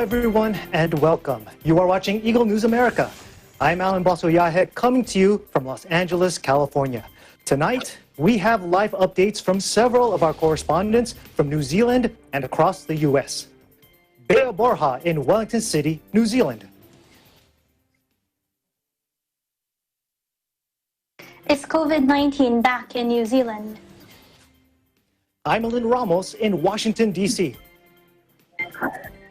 everyone, and welcome. You are watching Eagle News America. I'm Alan Bosoyahe, coming to you from Los Angeles, California. Tonight, we have live updates from several of our correspondents from New Zealand and across the U.S. Bea Borja in Wellington City, New Zealand. Is COVID-19 back in New Zealand? I'm Alin Ramos in Washington, D.C.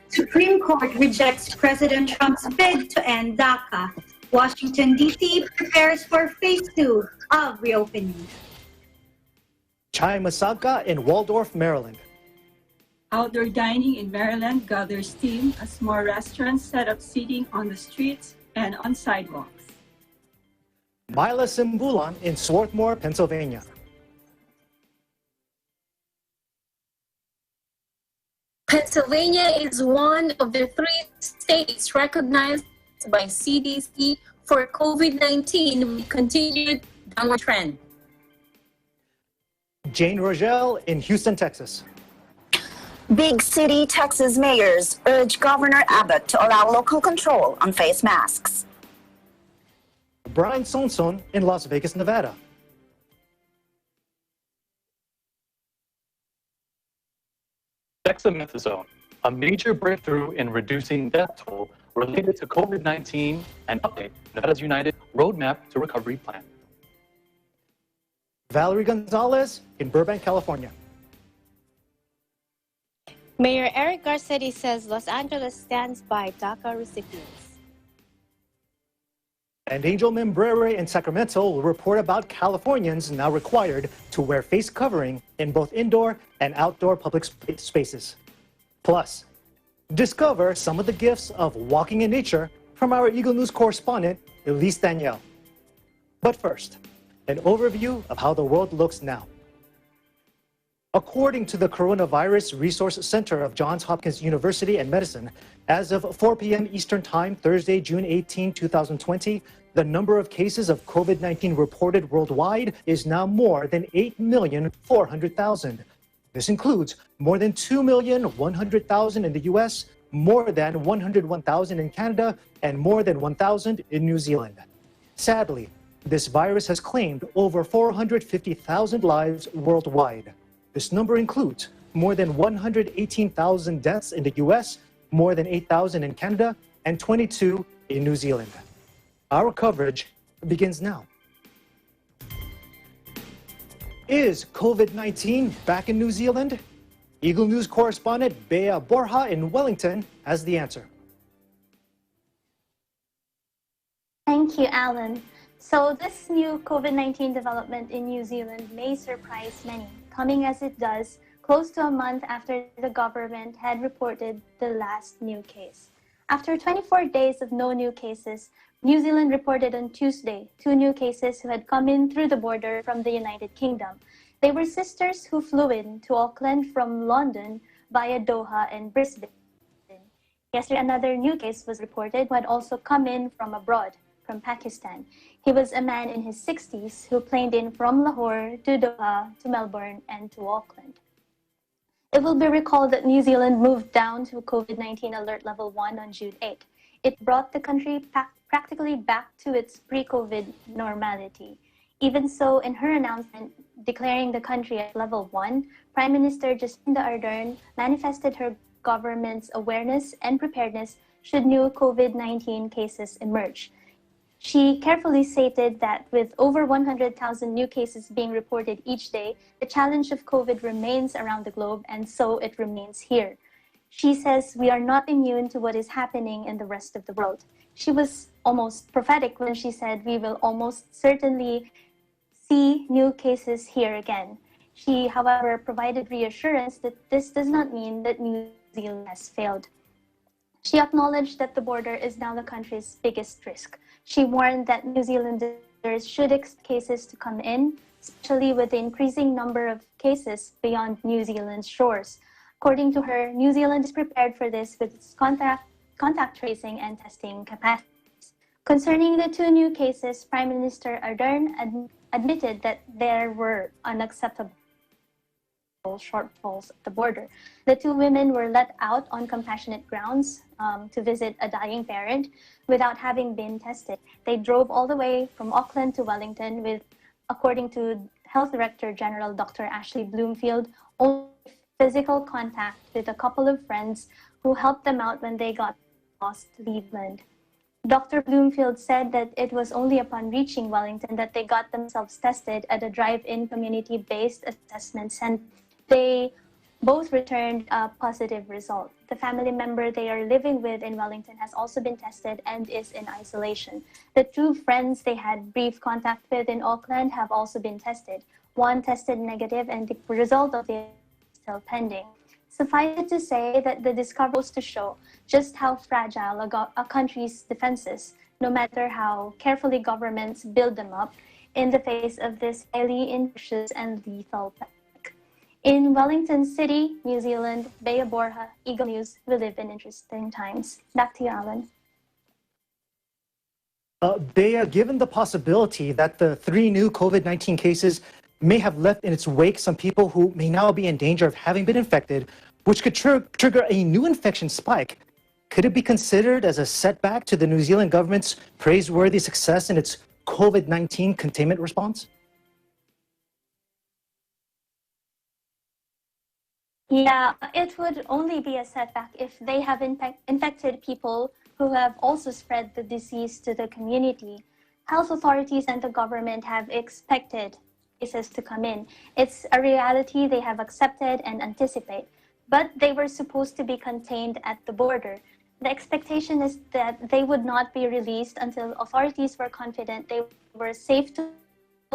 Supreme Court rejects President Trump's bid to end DACA. Washington, D.C. prepares for phase 2 of reopening. Chai Masaka in Waldorf, Maryland. Outdoor dining in Maryland gathers steam as more restaurants set up seating on the streets and on sidewalks. Mila Simbulan in Swarthmore, Pennsylvania. Pennsylvania is one of the 3 states recognized by CDC for COVID-19 with continued downward trend. Jane Rogel in Houston, Texas. Big city Texas mayors urge Governor Abbott to allow local control on face masks. Brian Sonson in Las Vegas, Nevada. Dexamethasone, a major breakthrough in reducing death toll related to COVID-19 and update Nevada's United Roadmap to Recovery Plan. Valerie Gonzalez in Burbank, California. Mayor Eric Garcetti says Los Angeles stands by DACA recipients. And Angel Membrere in Sacramento will report about Californians now required to wear face covering in both indoor and outdoor public spaces. Plus, discover some of the gifts of walking in nature from our Eagle News correspondent, Elise Danielle. But first, an overview of how the world looks now. According to the Coronavirus Resource Center of Johns Hopkins University and Medicine, as of 4 p.m. Eastern Time, Thursday, June 18, 2020, the number of cases of COVID-19 reported worldwide is now more than 8,400,000. This includes more than 2,100,000 in the U.S., more than 101,000 in Canada, and more than 1,000 in New Zealand. Sadly, this virus has claimed over 450,000 lives worldwide. This number includes more than 118,000 deaths in the U.S., more than 8,000 in Canada, and 22 in New Zealand. Our coverage begins now. Is COVID-19 back in New Zealand? Eagle News correspondent Bea Borja in Wellington has the answer. Thank you, Alan. So this new COVID-19 development in New Zealand may surprise many, coming as it does close to a month after the government had reported the last new case. After 24 days of no new cases, New Zealand reported on Tuesday 2 new cases who had come in through the border from the United Kingdom. They were sisters who flew in to Auckland from London via Doha and Brisbane. Yesterday, another new case was reported who had also come in from abroad, from Pakistan. He was a man in his 60s who planed in from Lahore to Doha to Melbourne and to Auckland. It will be recalled that New Zealand moved down to COVID-19 alert level 1 on June 8. It brought the country practically back to its pre-COVID normality. Even so, in her announcement declaring the country at level 1, Prime Minister Jacinda Ardern manifested her government's awareness and preparedness should new COVID-19 cases emerge. She carefully stated that with over 100,000 new cases being reported each day, the challenge of COVID remains around the globe, and so it remains here. She says we are not immune to what is happening in the rest of the world. She was almost prophetic when she said we will almost certainly see new cases here again. She, however, provided reassurance that this does not mean that New Zealand has failed. She acknowledged that the border is now the country's biggest risk. She warned that New Zealanders should expect cases to come in, especially with the increasing number of cases beyond New Zealand's shores. According to her, New Zealand is prepared for this with its contact tracing and testing capacity. Concerning the 2 new cases, Prime Minister Ardern admitted that they were unacceptable. shortfalls at the border. The two women were let out on compassionate grounds to visit a dying parent without having been tested. They drove all the way from Auckland to Wellington with, according to Health Director General Dr. Ashley Bloomfield, only physical contact with a couple of friends who helped them out when they got lost to Cleveland. Dr. Bloomfield said that it was only upon reaching Wellington that they got themselves tested at a drive-in community-based assessment center. They both returned a positive result. The family member they are living with in Wellington has also been tested and is in isolation. The two friends they had brief contact with in Auckland have also been tested. One tested negative and the result of it is still pending. Suffice it to say that the discovery goes to show just how fragile a country's defenses, no matter how carefully governments build them up, in the face of this highly infectious and lethal pandemic. In Wellington City, New Zealand, Bea Borja, Eagle News, we live in interesting times. Back to you, Alan. Bea, given the possibility that the 3 new COVID-19 cases may have left in its wake some people who may now be in danger of having been infected, which could trigger a new infection spike, could it be considered as a setback to the New Zealand government's praiseworthy success in its COVID-19 containment response? Yeah, it would only be a setback if they have infected people who have also spread the disease to the community. Health authorities and the government have expected cases to come in. It's a reality they have accepted and anticipate, but they were supposed to be contained at the border. The expectation is that they would not be released until authorities were confident they were safe to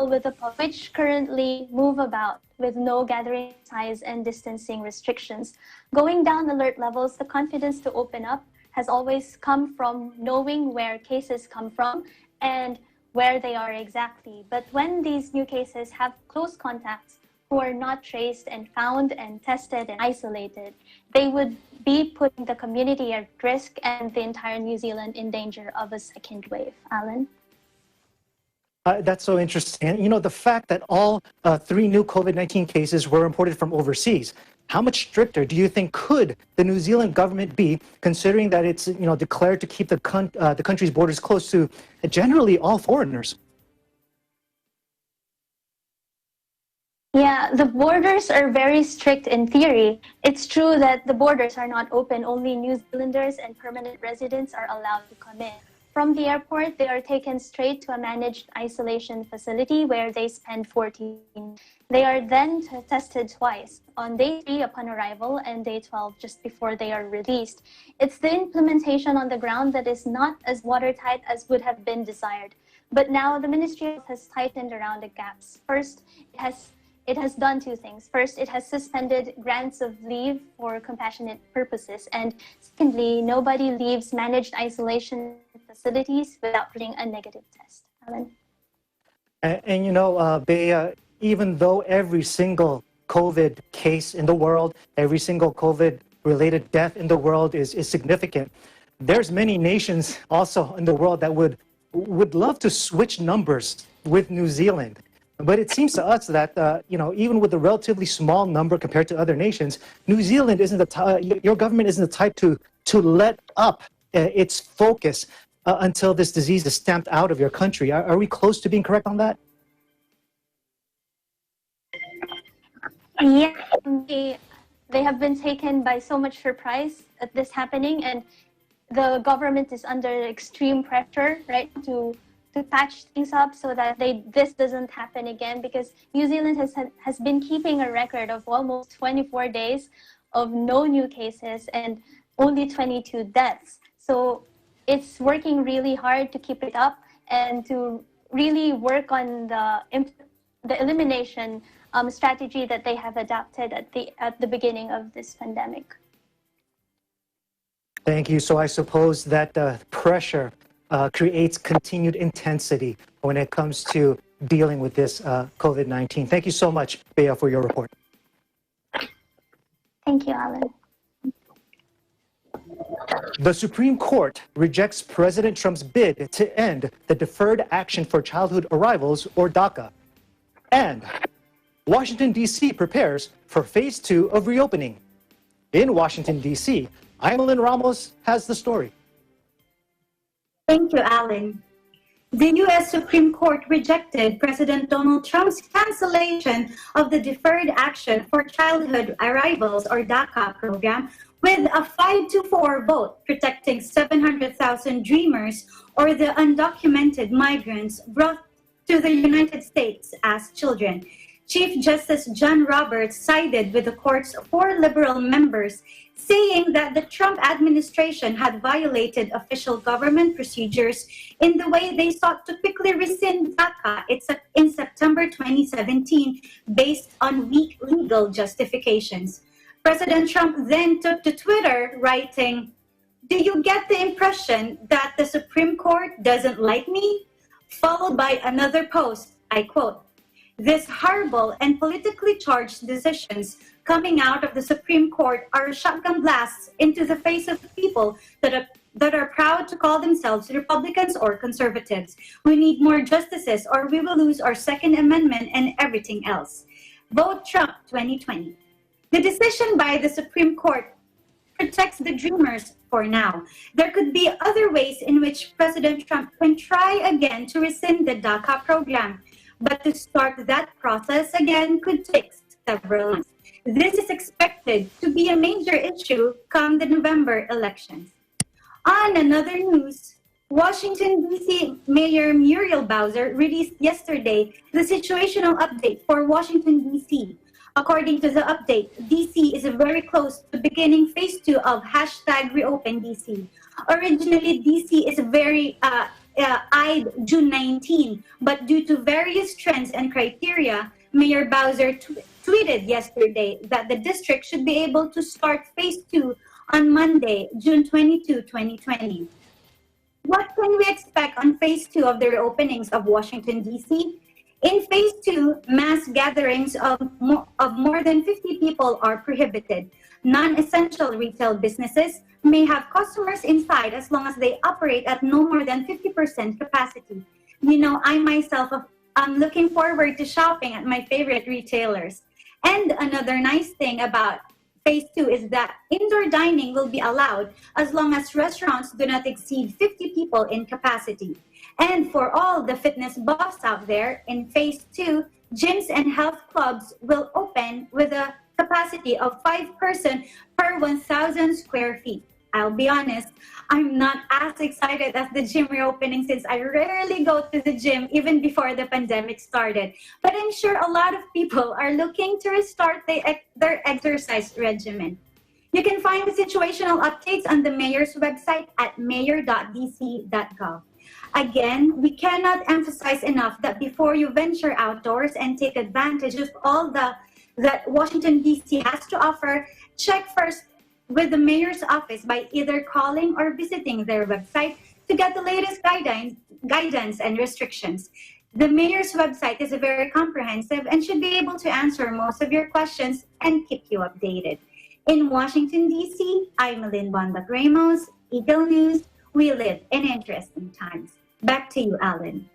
with the public, which currently move about with no gathering size and distancing restrictions. Going down alert levels, the confidence to open up has always come from knowing where cases come from and where they are exactly. But when these new cases have close contacts who are not traced and found and tested and isolated, they would be putting the community at risk and the entire New Zealand in danger of a second wave. Alan? That's so interesting. You know, the fact that all 3 new COVID-19 cases were imported from overseas, how much stricter do you think could the New Zealand government be, considering that it's declared to keep the country's borders closed to generally all foreigners? Yeah, the borders are very strict in theory. It's true that the borders are not open. Only New Zealanders and permanent residents are allowed to come in. From the airport, they are taken straight to a managed isolation facility where they spend 14 days. They are then tested twice, on day 3 upon arrival and day 12 just before they are released. It's the implementation on the ground that is not as watertight as would have been desired. But now the Ministry of Health has tightened around the gaps. First, it has done 2 things. First, it has suspended grants of leave for compassionate purposes. And secondly, nobody leaves managed isolation facilities without getting a negative test. Alan? And you know, Bea, even though every single COVID case in the world, every single COVID-related death in the world is significant, there's many nations also in the world that would love to switch numbers with New Zealand. But it seems to us that, even with a relatively small number compared to other nations, New Zealand isn't the type, your government isn't the type to let up its focus until this disease is stamped out of your country. Are we close to being correct on that? Yeah, they have been taken by so much surprise at this happening, and the government is under extreme pressure, right, to patch things up so that this doesn't happen again, because New Zealand has been keeping a record of almost 24 days of no new cases and only 22 deaths. So it's working really hard to keep it up and to really work on the elimination strategy that they have adopted at the beginning of this pandemic. Thank you. So I suppose that pressure creates continued intensity when it comes to dealing with this COVID-19. Thank you so much, Bea, for your report. Thank you, Alan. The Supreme Court rejects President Trump's bid to end the Deferred Action for Childhood Arrivals, or DACA. And Washington, D.C. prepares for phase 2 of reopening. In Washington, D.C., Imelin Ramos has the story. Thank you, Alan. The U.S. Supreme Court rejected President Donald Trump's cancellation of the Deferred Action for Childhood Arrivals, or DACA program, with a 5-4 vote, protecting 700,000 Dreamers, or the undocumented migrants brought to the United States as children. Chief Justice John Roberts sided with the court's 4 liberal members, saying that the Trump administration had violated official government procedures in the way they sought to quickly rescind DACA in September 2017 based on weak legal justifications. President Trump then took to Twitter, writing, "Do you get the impression that the Supreme Court doesn't like me?" Followed by another post, I quote, "These horrible and politically charged decisions coming out of the Supreme Court are shotgun blasts into the face of people that are proud to call themselves Republicans or conservatives. We need more justices or we will lose our Second Amendment and everything else. Vote Trump 2020. The decision by the Supreme Court protects the Dreamers for now. There could be other ways in which President Trump can try again to rescind the DACA program, but to start that process again could take several months. This is expected to be a major issue come the November elections." On another news, Washington, D.C. Mayor Muriel Bowser released yesterday the situational update for Washington, D.C. According to the update, D.C. is very close to beginning phase 2 of #ReopenDC. Originally, D.C. is eyed June 19, but due to various trends and criteria, Mayor Bowser tweeted yesterday that the district should be able to start phase 2 on Monday, June 22, 2020. What can we expect on phase 2 of the reopenings of Washington, D.C.? In phase 2, mass gatherings of more than 50 people are prohibited. Non-essential retail businesses may have customers inside as long as they operate at no more than 50% capacity. You know, I myself am looking forward to shopping at my favorite retailers. And another nice thing about phase 2 is that indoor dining will be allowed as long as restaurants do not exceed 50 people in capacity. And for all the fitness buffs out there, in phase 2, gyms and health clubs will open with a capacity of 5 persons per 1,000 square feet. I'll be honest, I'm not as excited as the gym reopening since I rarely go to the gym even before the pandemic started. But I'm sure a lot of people are looking to restart their exercise regimen. You can find the situational updates on the mayor's website at mayor.dc.gov. Again, we cannot emphasize enough that before you venture outdoors and take advantage of all that Washington, D.C. has to offer, check first with the mayor's office by either calling or visiting their website to get the latest guidance and restrictions. The mayor's website is very comprehensive and should be able to answer most of your questions and keep you updated. In Washington, D.C., I'm Lynn Bondac Ramos, Eagle News. We live in interesting times. Back to you, Alan.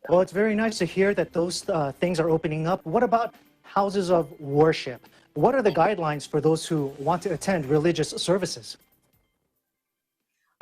Well, it's very nice to hear that those things are opening up. What about houses of worship? What are the guidelines for those who want to attend religious services?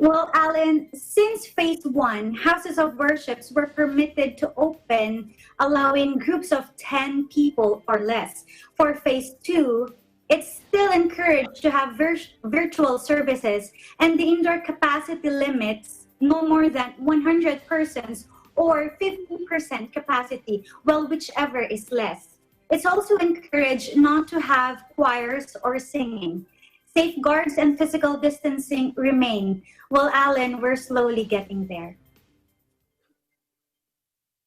Well, Alan, since phase 1, houses of worships were permitted to open, allowing groups of 10 people or less. For phase 2, it's still encouraged to have virtual services, and the indoor capacity limits no more than 100 persons or 50% capacity, well, whichever is less. It's also encouraged not to have choirs or singing. Safeguards and physical distancing remain. Well, Alan, we're slowly getting there.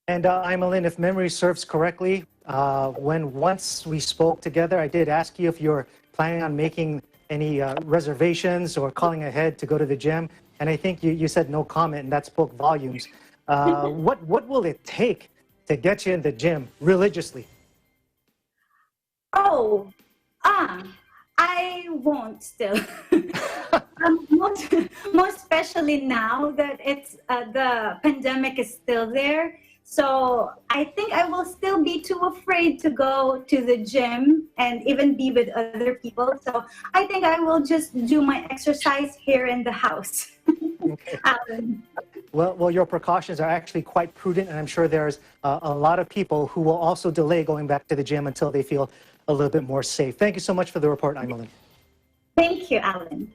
And Imelin, if memory serves correctly, once we spoke together, I did ask you if you're planning on making any reservations or calling ahead to go to the gym. And I think you said no comment, and that spoke volumes. What will it take to get you in the gym religiously? I won't still. Most especially now that the pandemic is still there. So I think I will still be too afraid to go to the gym and even be with other people. So I think I will just do my exercise here in the house. Okay. Well, your precautions are actually quite prudent, and I'm sure there's a lot of people who will also delay going back to the gym until they feel a little bit more safe. Thank you so much for the report, Aimelin. Thank you, Alan.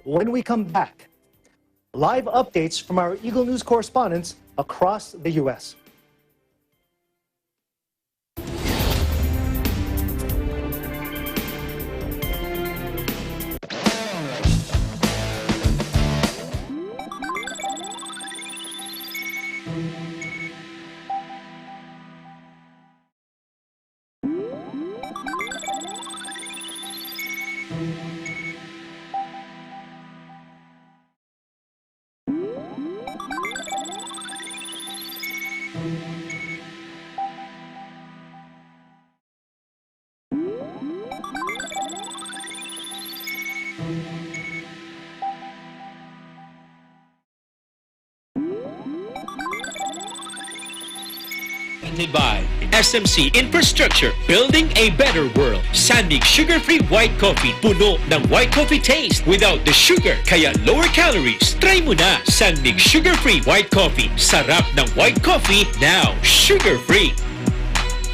When we come back, live updates from our Eagle News correspondents across the U.S. Presented by SMC Infrastructure, building a better world. Sandig sugar-free white coffee, puno ng white coffee taste without the sugar, kaya lower calories. Try mo na Sandig sugar-free white coffee. Sarap ng white coffee, now sugar-free.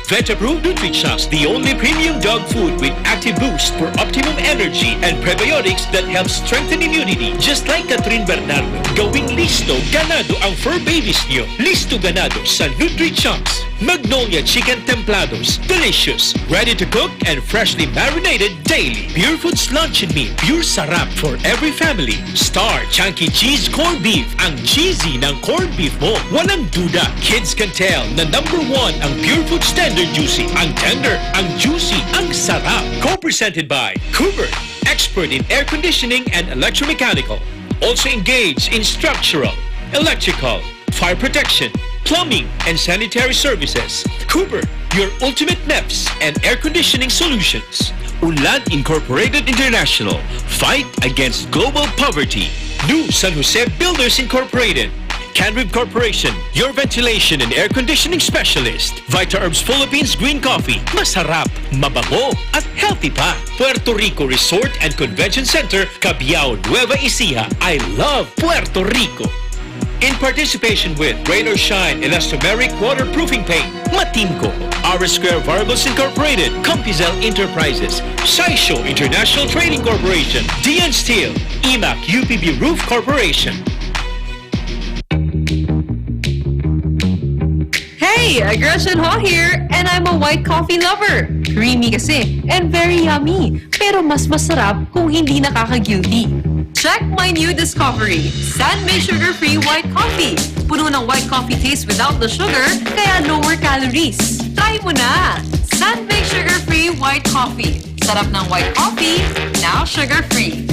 Vet-approved Nutrichunks, the only premium dog food with active boost for optimum energy and prebiotics that help strengthen immunity. Just like Catherine Bernardo, gawing listo ganado ang fur babies niyo. Listo ganado sa Nutrichunks. Magnolia Chicken Templados, delicious, ready to cook and freshly marinated daily. Pure Foods Luncheon Meat, pure sarap for every family. Star Chunky Cheese Corned Beef, ang cheesy ng corned beef mo. Walang duda, kids can tell na #1 ang Pure Foods Tender Juicy. Ang tender, ang juicy, ang sarap. Co-presented by Cooper, expert in air conditioning and electromechanical. Also engaged in structural, electrical, fire protection, plumbing, and sanitary services. Cooper, your ultimate NEPs and air conditioning solutions. Unlad Incorporated International, fight against global poverty. New San Jose Builders Incorporated. Canrib Corporation, your ventilation and air conditioning specialist. Vita Herbs Philippines Green Coffee, masarap, mabango, at healthy pa. Puerto Rico Resort and Convention Center, Cabiao, Nueva Ecija. I love Puerto Rico. In participation with Rain or Shine Elastomeric Waterproofing Paint, Matimco, Our Square Variables Incorporated, Compizel Enterprises, Saisho International Trading Corporation, DN Steel, EMAC UPB Roof Corporation. Hey, Aggression Ho here, and I'm a white coffee lover. Creamy kasi, and very yummy. Pero mas masarap kung hindi nakaka-guilty. Check my new discovery, San-Made Sugar-Free White Coffee. Puno ng white coffee taste without the sugar, kaya lower calories. Try mo na! San-Made Sugar-Free White Coffee. Sarap ng white coffee, now sugar-free.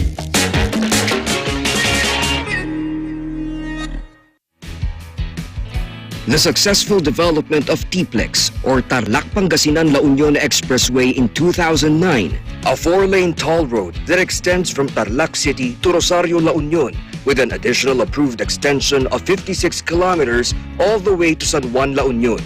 The successful development of TPLEX, or Tarlac Pangasinan La Union Expressway in 2009, a 4-lane toll road that extends from Tarlac City to Rosario La Union, with an additional approved extension of 56 kilometers all the way to San Juan La Union.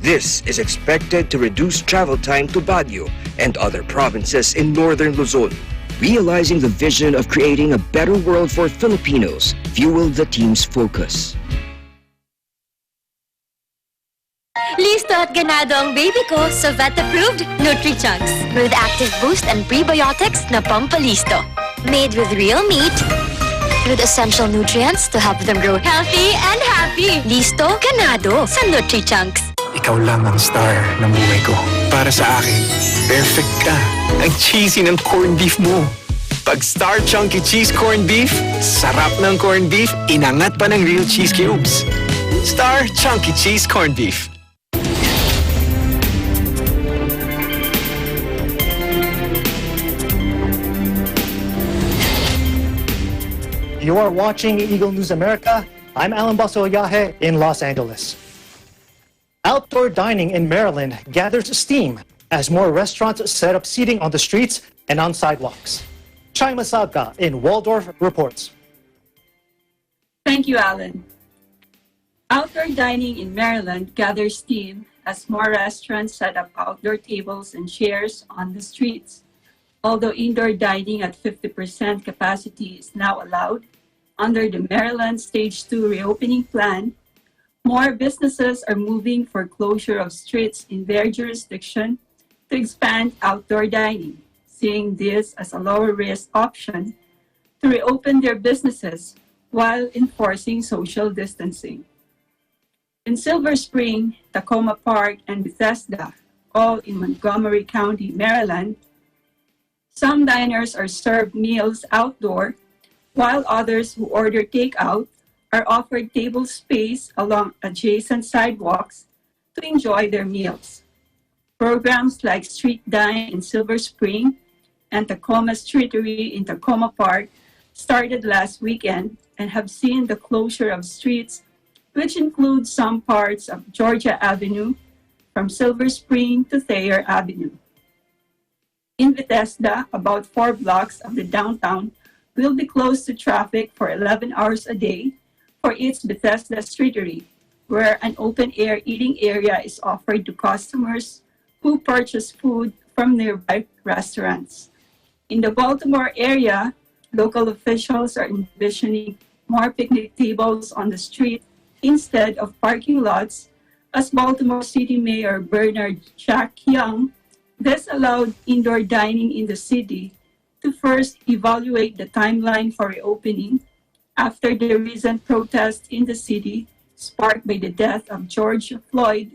This is expected to reduce travel time to Baguio and other provinces in northern Luzon. Realizing the vision of creating a better world for Filipinos fueled the team's focus. Listo at ganado ang baby ko sa vet-approved Nutrichunks with active boost and prebiotics na pampalisto. Made with real meat, with essential nutrients to help them grow healthy and happy. Listo, ganado sa Nutrichunks. Ikaw lang ang star ng buhay ko. Para sa akin, perfect ka. Ang cheesy ng corned beef mo. Pag Star Chunky Cheese Corned Beef, sarap ng corned beef, inangat pa ng real cheese cubes. Star Chunky Cheese Corned Beef. You are watching Eagle News America. I'm Alan Basoyahe in Los Angeles. Outdoor dining in Maryland gathers steam as more restaurants set up seating on the streets and on sidewalks. Chai Masabka in Waldorf reports. Thank you, Alan. Outdoor dining in Maryland gathers steam as more restaurants set up outdoor tables and chairs on the streets. Although indoor dining at 50% capacity is now allowed under the Maryland Stage 2 reopening plan, more businesses are moving for closure of streets in their jurisdiction to expand outdoor dining, seeing this as a lower risk option to reopen their businesses while enforcing social distancing. In Silver Spring, Tacoma Park, and Bethesda, all in Montgomery County, Maryland, some diners are served meals outdoor, while others who order takeout are offered table space along adjacent sidewalks to enjoy their meals. Programs like Street Dine in Silver Spring and Tacoma Streetery in Tacoma Park started last weekend and have seen the closure of streets, which include some parts of Georgia Avenue from Silver Spring to Thayer Avenue. In Bethesda, about 4 blocks of the downtown will be closed to traffic for 11 hours a day for its Bethesda Streetery, where an open-air eating area is offered to customers who purchase food from nearby restaurants. In the Baltimore area, local officials are envisioning more picnic tables on the street instead of parking lots, as Baltimore City Mayor Bernard Jack Young disallowed indoor dining in the city to first evaluate the timeline for reopening after the recent protests in the city sparked by the death of George Floyd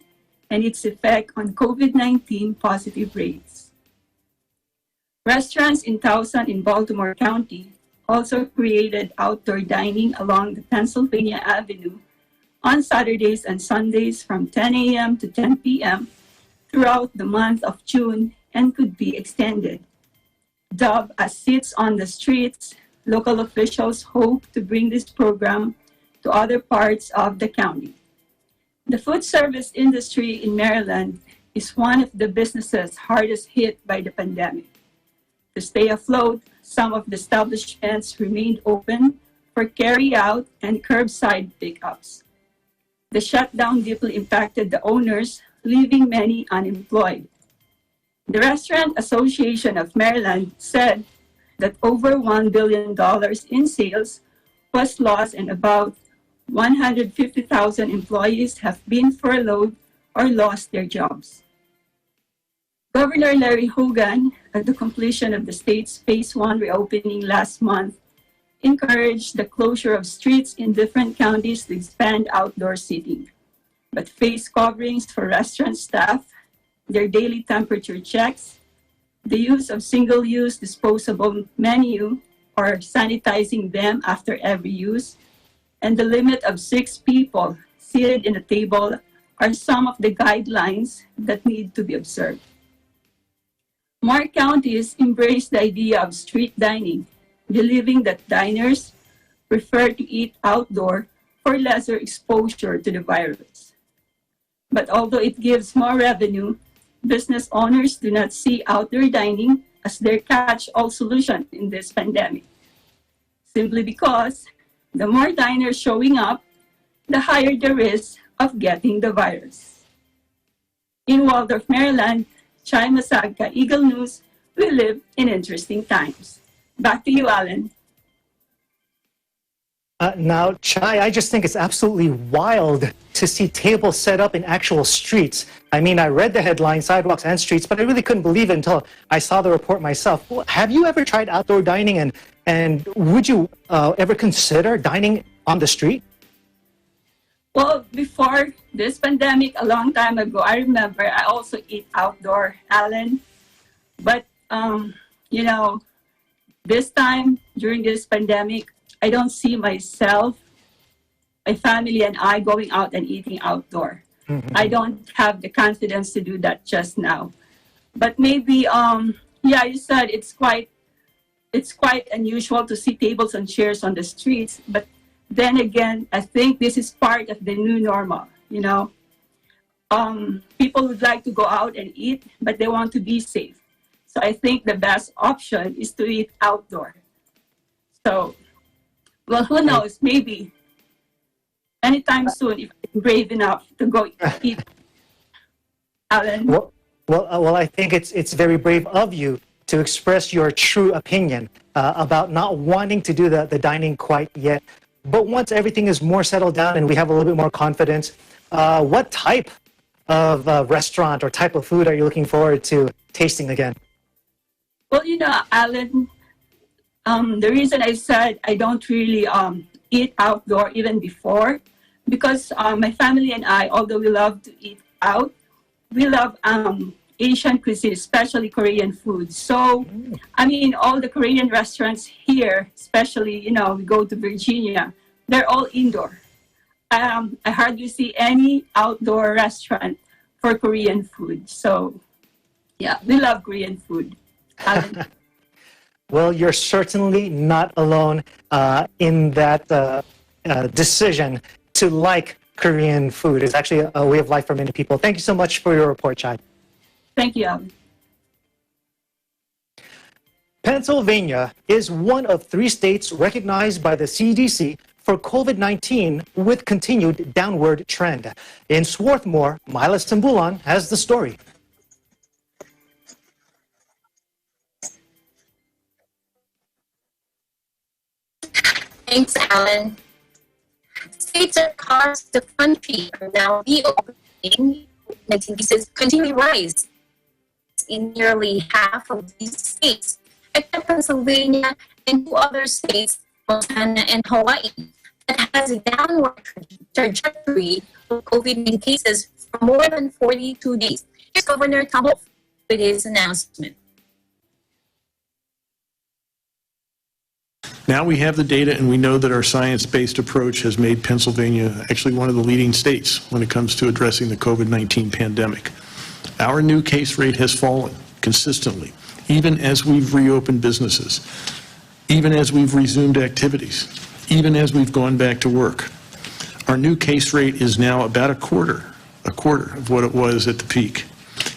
and its effect on COVID-19 positive rates. Restaurants in Towson in Baltimore County also created outdoor dining along the Pennsylvania Avenue on Saturdays and Sundays from 10 a.m. to 10 p.m. throughout the month of June and could be extended. Dubbed as Seats on the Streets, local officials hope to bring this program to other parts of the county. The food service industry in Maryland is one of the businesses hardest hit by the pandemic. To stay afloat, some of the establishments remained open for carry-out and curbside pickups. The shutdown deeply impacted the owners, leaving many unemployed. The Restaurant Association of Maryland said that over $1 billion in sales was lost and about 150,000 employees have been furloughed or lost their jobs. Governor Larry Hogan, at the completion of the state's Phase 1 reopening last month, encouraged the closure of streets in different counties to expand outdoor seating. But face coverings for restaurant staff, their daily temperature checks, the use of single-use disposable menu or sanitizing them after every use, and the limit of 6 people seated in a table are some of the guidelines that need to be observed. More counties embrace the idea of street dining, believing that diners prefer to eat outdoor for lesser exposure to the virus. But although it gives more revenue, business owners do not see outdoor dining as their catch-all solution in this pandemic, simply because the more diners showing up, the higher the risk of getting the virus. In Waldorf, Maryland, Chai Masagka, Eagle News, we live in interesting times. Back to you, Alan. Now, Chai, I just think it's absolutely wild to see tables set up in actual streets. I mean, I read the headline, sidewalks and streets, but I really couldn't believe it until I saw the report myself. Have you ever tried outdoor dining, and would you ever consider dining on the street? Well, before this pandemic, a long time ago, I remember I also eat outdoor, Alan. But, you know, this time, during this pandemic, I don't see myself, my family and I going out and eating outdoor. Mm-hmm. I don't have the confidence to do that just now. But maybe, yeah, you said it's quite unusual to see tables and chairs on the streets. But then again, I think this is part of the new normal, you know. People would like to go out and eat, but they want to be safe. So I think the best option is to eat outdoor. So, well, who knows, maybe anytime soon, if I brave enough to go eat. Alan? Well, I think it's very brave of you to express your true opinion about not wanting to do the dining quite yet. But once everything is more settled down and we have a little bit more confidence, what type of restaurant or type of food are you looking forward to tasting again? Well, you know, Alan, the reason I said I don't really eat outdoor even before, because my family and I, although we love to eat out, we love Asian cuisine, especially Korean food. So, I mean, all the Korean restaurants here, especially, you know, we go to Virginia, they're all indoor. I hardly see any outdoor restaurant for Korean food. So, yeah, we love Korean food. Well, you're certainly not alone in that decision to like Korean food. It's actually a way of life for many people. Thank you so much for your report, Chai. Thank you, Alan. Pennsylvania is one of 3 states recognized by the CDC for COVID-19 with continued downward trend. In Swarthmore, Mila Simbulan has the story. Thanks, Alan. States across the country are now reopening. COVID-19 cases continue to rise in nearly half of these states, except Pennsylvania and 2 other states, Montana and Hawaii, that has a downward trajectory of COVID-19 cases for more than 42 days. Here's Governor Tom Wolf with his announcement. Now we have the data and we know that our science-based approach has made Pennsylvania actually one of the leading states when it comes to addressing the COVID-19 pandemic. Our new case rate has fallen consistently, even as we've reopened businesses, even as we've resumed activities, even as we've gone back to work. Our new case rate is now about a quarter of what it was at the peak.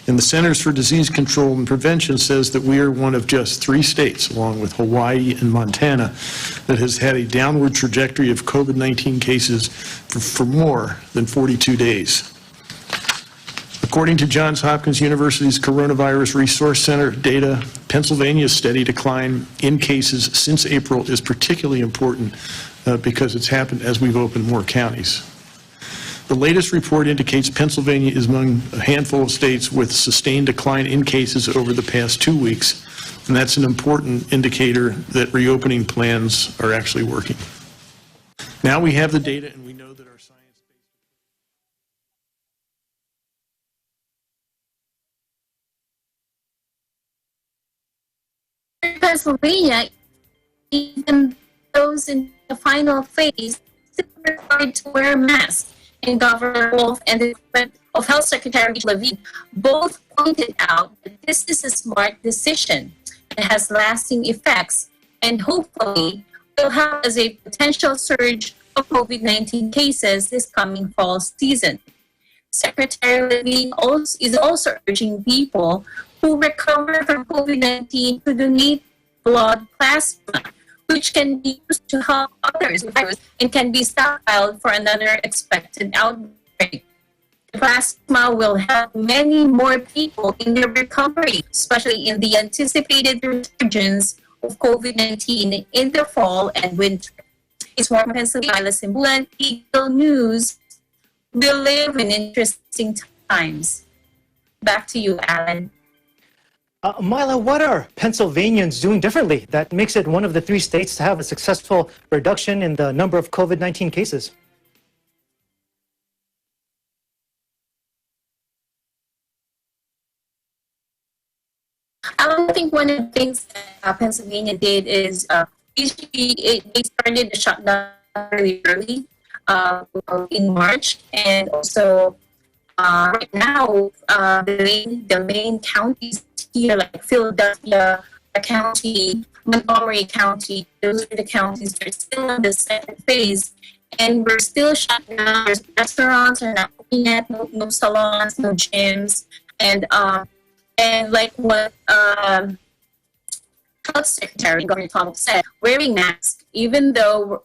And the Centers for Disease Control and Prevention says that we are one of just 3 states, along with Hawaii and Montana, that has had a downward trajectory of COVID-19 cases for more than 42 days. According to Johns Hopkins University's Coronavirus Resource Center data, Pennsylvania's steady decline in cases since April is particularly important because it's happened as we've opened more counties. The latest report indicates Pennsylvania is among a handful of states with sustained decline in cases over the past 2 weeks, and that's an important indicator that reopening plans are actually working. Now we have the data and we know that our Pennsylvania, even those in the final phase still required to wear masks. And Governor Wolf and the Department of Health Secretary Levine both pointed out that this is a smart decision that has lasting effects and hopefully will help as a potential surge of COVID-19 cases this coming fall season. Secretary Levine is also urging people who recover from COVID-19 to donate blood plasma, which can be used to help others with virus and can be stockpiled for another expected outbreak. The plasma will help many more people in their recovery, especially in the anticipated resurgence of COVID-19 in the fall and winter. It's more Pennsylvania, Simbulan, Eagle News. We live in interesting times. Back to you, Alan. Mila, what are Pennsylvanians doing differently that makes it one of the 3 states to have a successful reduction in the number of COVID-19 cases? I think one of the things that Pennsylvania did is they started the shutdown really early in March, and also right now the main counties here, like Philadelphia County, Montgomery County, those are the counties that are still in the second phase, and we're still shut down. There's restaurants are not open yet, no salons, no gyms, and like what Health Secretary Governor Tom said, wearing masks, even though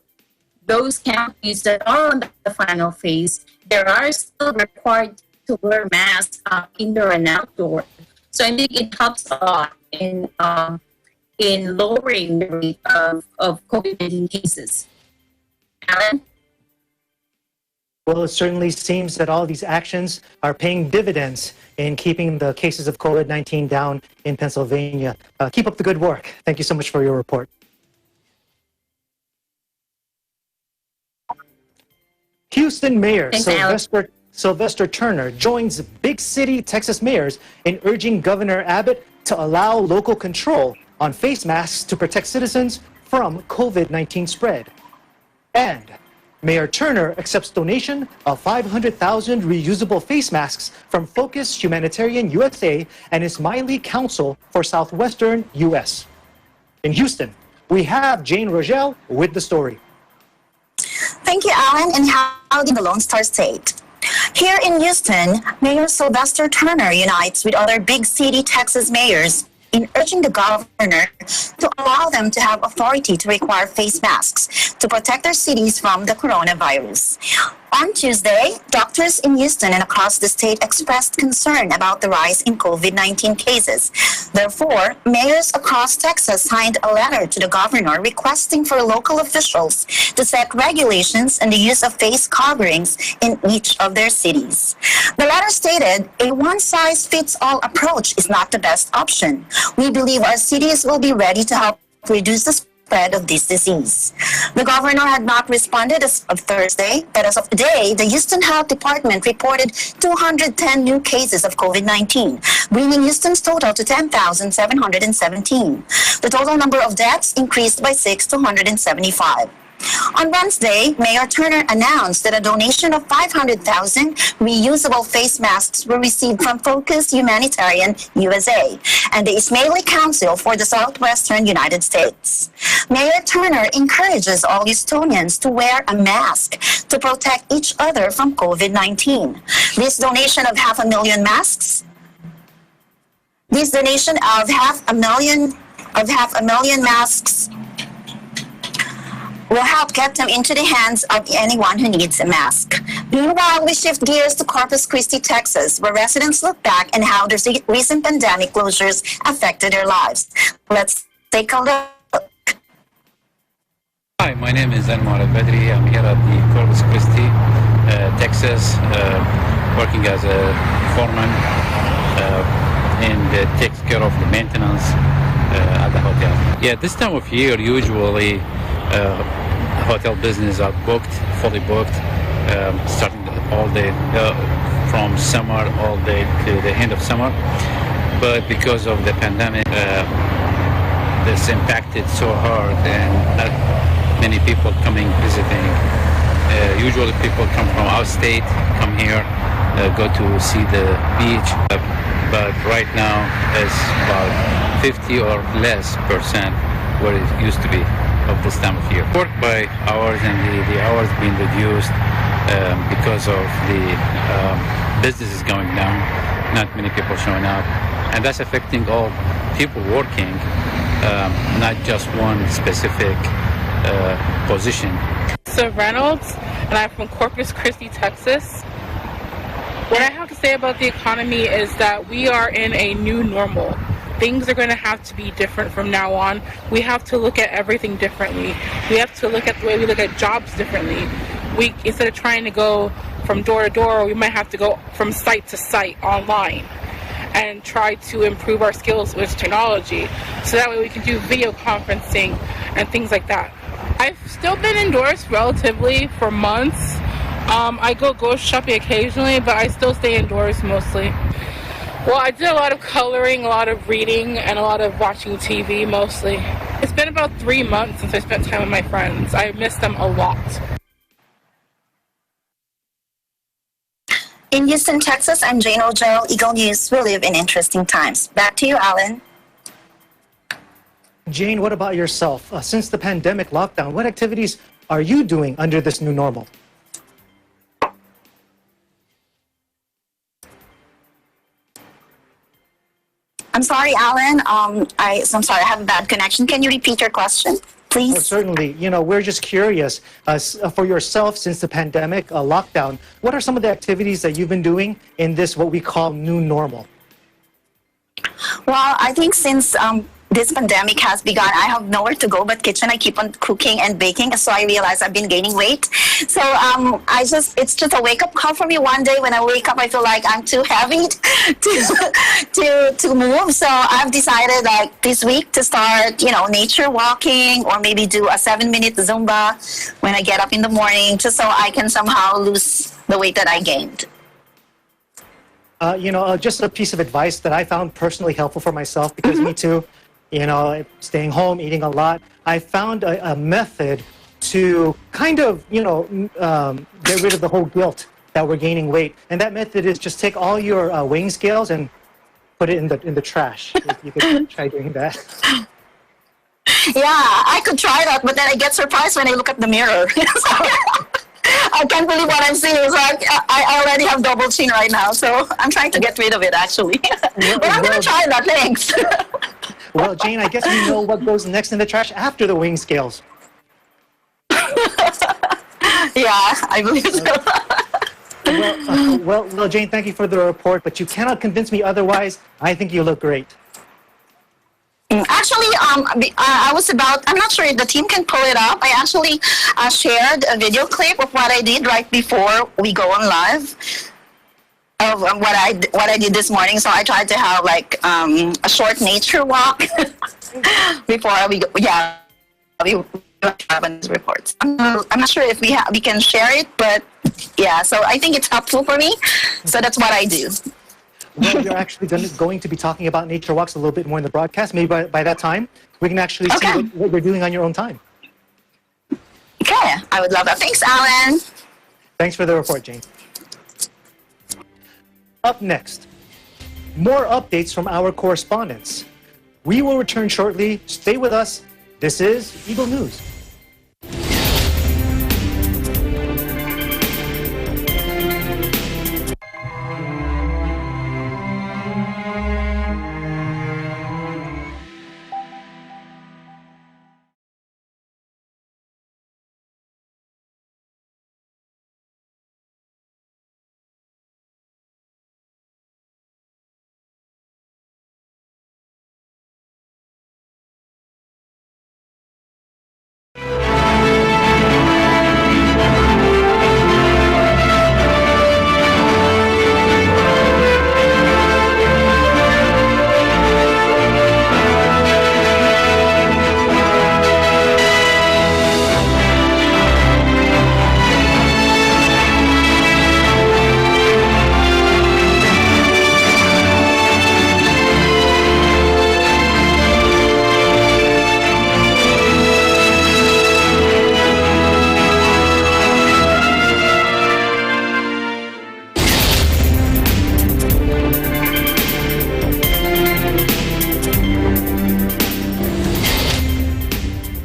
those counties that are on the final phase, they are still required to wear masks indoor and outdoor. So I think it helps a lot in lowering the rate of COVID-19 cases. Alan? Well, it certainly seems that all these actions are paying dividends in keeping the cases of COVID-19 down in Pennsylvania. Keep up the good work. Thank you so much for your report. Houston Mayor Sylvester Turner joins big city Texas mayors in urging Governor Abbott to allow local control on face masks to protect citizens from COVID-19 spread. And Mayor Turner accepts donation of 500,000 reusable face masks from Focus Humanitarian USA and Ismaili Council for Southwestern U.S. In Houston, we have Jane Rogel with the story. Thank you, Alan, and howdy the Lone Star State. Here in Houston, Mayor Sylvester Turner unites with other big city Texas mayors in urging the governor to allow them to have authority to require face masks to protect their cities from the coronavirus. On Tuesday, doctors in Houston and across the state expressed concern about the rise in COVID-19 cases. Therefore, mayors across Texas signed a letter to the governor requesting for local officials to set regulations on the use of face coverings in each of their cities. The letter stated, a one-size-fits-all approach is not the best option. We believe our cities will be ready to help reduce the spread of this disease. The governor had not responded as of Thursday, but as of today, the Houston Health Department reported 210 new cases of COVID-19, bringing Houston's total to 10,717. The total number of deaths increased by 6 to 175. On Wednesday, Mayor Turner announced that a donation of 500,000 reusable face masks were received from Focus Humanitarian USA and the Ismaili Council for the Southwestern United States. Mayor Turner encourages all Houstonians to wear a mask to protect each other from COVID-19. This donation of half a million masks will help get them into the hands of anyone who needs a mask. Meanwhile, we shift gears to Corpus Christi, Texas, where residents look back at how the recent pandemic closures affected their lives. Let's take a look. Hi, my name is Anwar Al-Badri. I'm here at the Corpus Christi, Texas, working as a foreman and takes care of the maintenance at the hotel. Yeah, this time of year, usually hotel business are booked, fully booked, starting all day from summer all day to the end of summer. But because of the pandemic, this impacted so hard, and not many people coming visiting. Usually people come from out state, come here, go to see the beach. But right now it's about 50 or less % where it used to be of this time of year. Work by hours, and the hours being reduced because of the business is going down, not many people showing up, and that's affecting all people working, not just one specific position. So Reynolds, and I'm from Corpus Christi, Texas. What I have to say about the economy is that we are in a new normal. Things are going to have to be different from now on. We have to look at everything differently. We have to look at the way we look at jobs differently. Instead of trying to go from door to door, we might have to go from site to site online and try to improve our skills with technology. So that way we can do video conferencing and things like that. I've still been indoors relatively for months. I go grocery shopping occasionally, but I still stay indoors mostly. Well, I did a lot of coloring, a lot of reading, and a lot of watching TV mostly. It's been about 3 months since I spent time with my friends. I miss them a lot. In Houston, Texas, I'm Jane O'Gell, Eagle News. We live in interesting times. Back to you, Alan. Jane, what about yourself? Since the pandemic lockdown, what activities are you doing under this new normal? I'm sorry, Alan. I'm sorry, I have a bad connection. Can you repeat your question, please? please? Oh, certainly. We're just curious, for yourself, since the pandemic lockdown, what are some of the activities that you've been doing in this, what we call new normal? Well, I think since this pandemic has begun, I have nowhere to go but kitchen. I keep on cooking and baking, so I realize I've been gaining weight. So it's just a wake-up call for me. One day when I wake up, I feel like I'm too heavy to move. So I've decided like this week to start, nature walking, or maybe do a 7-minute Zumba when I get up in the morning, just so I can somehow lose the weight that I gained. Just a piece of advice that I found personally helpful for myself, because me too, staying home, eating a lot. I found a method to kind of, get rid of the whole guilt that we're gaining weight. And that method is just take all your weighing scales and put it in the trash. You could try doing that. Yeah, I could try that, but then I get surprised when I look at the mirror. I can't believe what I'm seeing. It's like I already have double chin right now, so I'm trying to get rid of it, actually. But I'm going to try that, thanks. Well, Jane, I guess we know what goes next in the trash after the weighing scales. Yeah, I believe so. Well, Jane, thank you for the report, but you cannot convince me otherwise. I think you look great. Actually, I'm not sure if the team can pull it up. I actually shared a video clip of what I did right before we go on live of what I did this morning. So I tried to have like a short nature walk before we go. Yeah, we have these reports. I'm not sure if we can share it, but yeah. So I think it's helpful for me. So that's what I do. Well, you're actually going to be talking about nature walks a little bit more in the broadcast. Maybe by that time, we can actually see what you're doing on your own time. Okay, I would love that. Thanks, Alan. Thanks for the report, Jane. Up next, more updates from our correspondents. We will return shortly. Stay with us. This is Eagle News.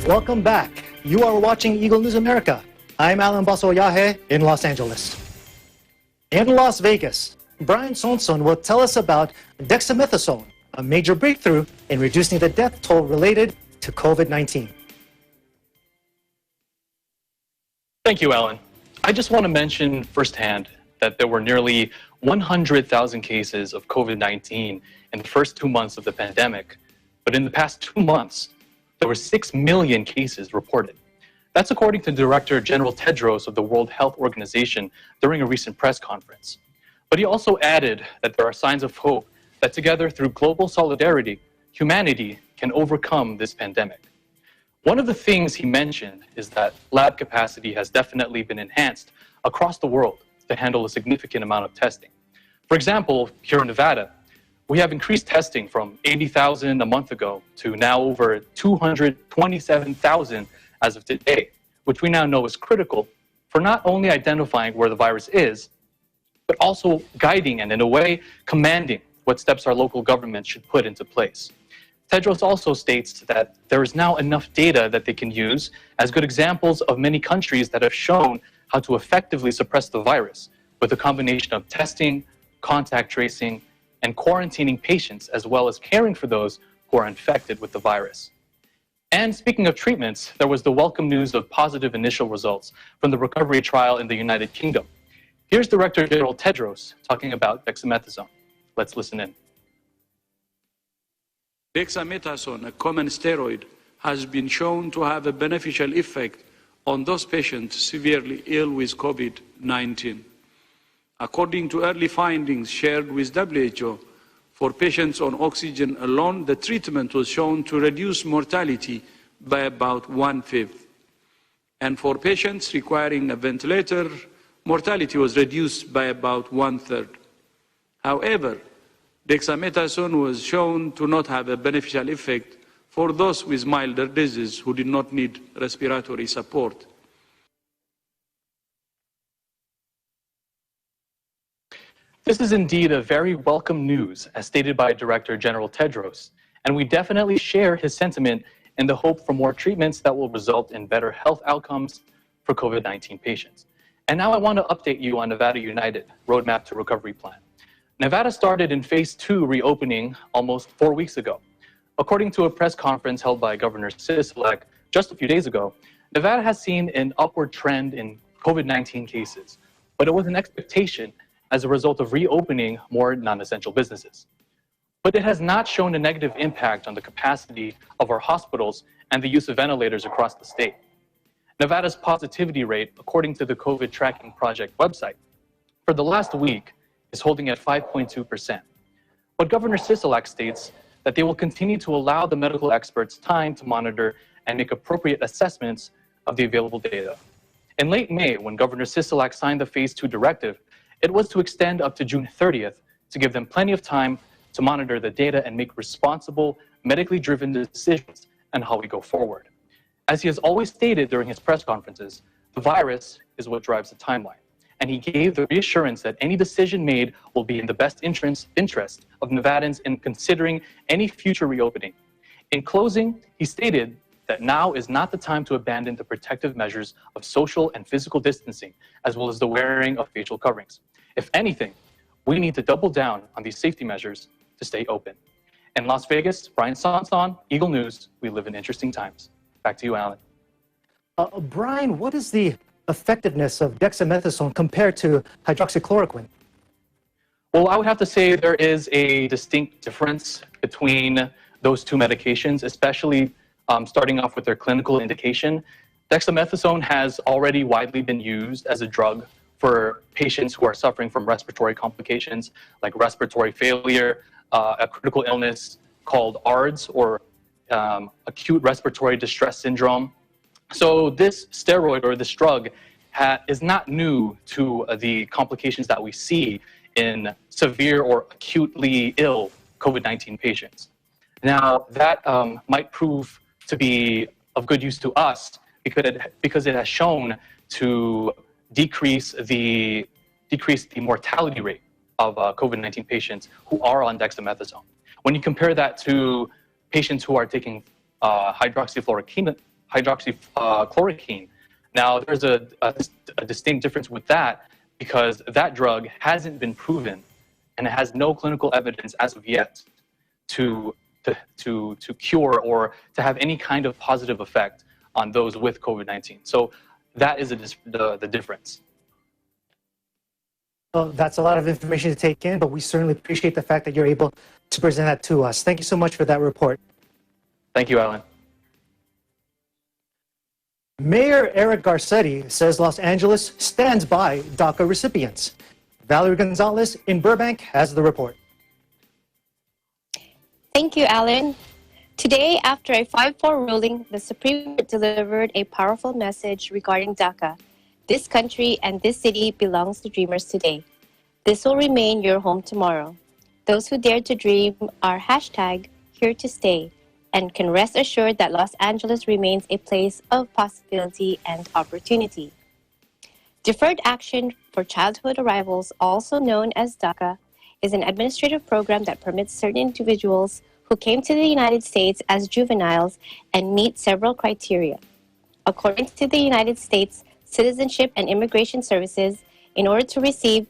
Welcome back. You are watching Eagle News America. I'm Alan Basoyahe in Los Angeles. In Las Vegas, Brian Sonson will tell us about dexamethasone, a major breakthrough in reducing the death toll related to COVID-19. Thank you, Alan. I just want to mention firsthand that there were nearly 100,000 cases of COVID-19 in the first 2 months of the pandemic. But in the past 2 months, there were 6 million cases reported. That's according to Director General Tedros of the World Health Organization during a recent press conference. But he also added that there are signs of hope that together through global solidarity, humanity can overcome this pandemic. One of the things he mentioned is that lab capacity has definitely been enhanced across the world to handle a significant amount of testing. For example, here in Nevada, we have increased testing from 80,000 a month ago to now over 227,000 as of today, which we now know is critical for not only identifying where the virus is, but also guiding and, in a way, commanding what steps our local government should put into place. Tedros also states that there is now enough data that they can use as good examples of many countries that have shown how to effectively suppress the virus with a combination of testing, contact tracing, and quarantining patients, as well as caring for those who are infected with the virus. And speaking of treatments, there was the welcome news of positive initial results from the recovery trial in the United Kingdom. Here's Director General Tedros talking about dexamethasone. Let's listen in. Dexamethasone, a common steroid, has been shown to have a beneficial effect on those patients severely ill with COVID-19. According to early findings shared with WHO, for patients on oxygen alone, the treatment was shown to reduce mortality by about 1/5. And for patients requiring a ventilator, mortality was reduced by about 1/3. However, dexamethasone was shown to not have a beneficial effect for those with milder disease who did not need respiratory support. This is indeed a very welcome news, as stated by Director General Tedros, and we definitely share his sentiment in the hope for more treatments that will result in better health outcomes for COVID-19 patients. And now I want to update you on Nevada United Roadmap to Recovery Plan. Nevada started in Phase 2 reopening almost 4 weeks ago. According to a press conference held by Governor Sisolak just a few days ago, Nevada has seen an upward trend in COVID-19 cases, but it was an expectation as a result of reopening more non-essential businesses. But it has not shown a negative impact on the capacity of our hospitals and the use of ventilators across the state. Nevada's positivity rate, according to the COVID Tracking Project website, for the last week is holding at 5.2%. But Governor Sisolak states that they will continue to allow the medical experts time to monitor and make appropriate assessments of the available data. In late May, when Governor Sisolak signed the Phase 2 directive, it was to extend up to June 30th to give them plenty of time to monitor the data and make responsible, medically driven decisions on how we go forward. As he has always stated during his press conferences, the virus is what drives the timeline. And he gave the reassurance that any decision made will be in the best interest of Nevadans in considering any future reopening. In closing, he stated that now is not the time to abandon the protective measures of social and physical distancing, as well as the wearing of facial coverings. If anything, we need to double down on these safety measures to stay open. In Las Vegas, Brian Sanson, Eagle News, we live in interesting times. Back to you, Alan. Brian, what is the effectiveness of dexamethasone compared to hydroxychloroquine? Well, I would have to say there is a distinct difference between those two medications, especially starting off with their clinical indication. Dexamethasone has already widely been used as a drug for patients who are suffering from respiratory complications like respiratory failure, a critical illness called ARDS, or acute respiratory distress syndrome. So this steroid or this drug is not new to the complications that we see in severe or acutely ill COVID-19 patients. Now, that might prove to be of good use to us because it has shown to decrease the mortality rate of COVID-19 patients who are on dexamethasone. When you compare that to patients who are taking hydroxychloroquine, now there's a distinct difference with that because that drug hasn't been proven and it has no clinical evidence as of yet to cure or to have any kind of positive effect on those with COVID-19. So that is the difference. Well, that's a lot of information to take in, but we certainly appreciate the fact that you're able to present that to us. Thank you so much for that report. Thank you, Alan. Mayor Eric Garcetti says Los Angeles stands by DACA recipients. Valerie Gonzalez in Burbank has the report. Thank you, Alan. Today, after a 5-4 ruling, the Supreme Court delivered a powerful message regarding DACA. This country and this city belongs to dreamers today. This will remain your home tomorrow. Those who dare to dream are #here to stay and can rest assured that Los Angeles remains a place of possibility and opportunity. Deferred Action for Childhood Arrivals, also known as DACA, is an administrative program that permits certain individuals who came to the United States as juveniles and meet several criteria. According to the United States Citizenship and Immigration Services, in order to receive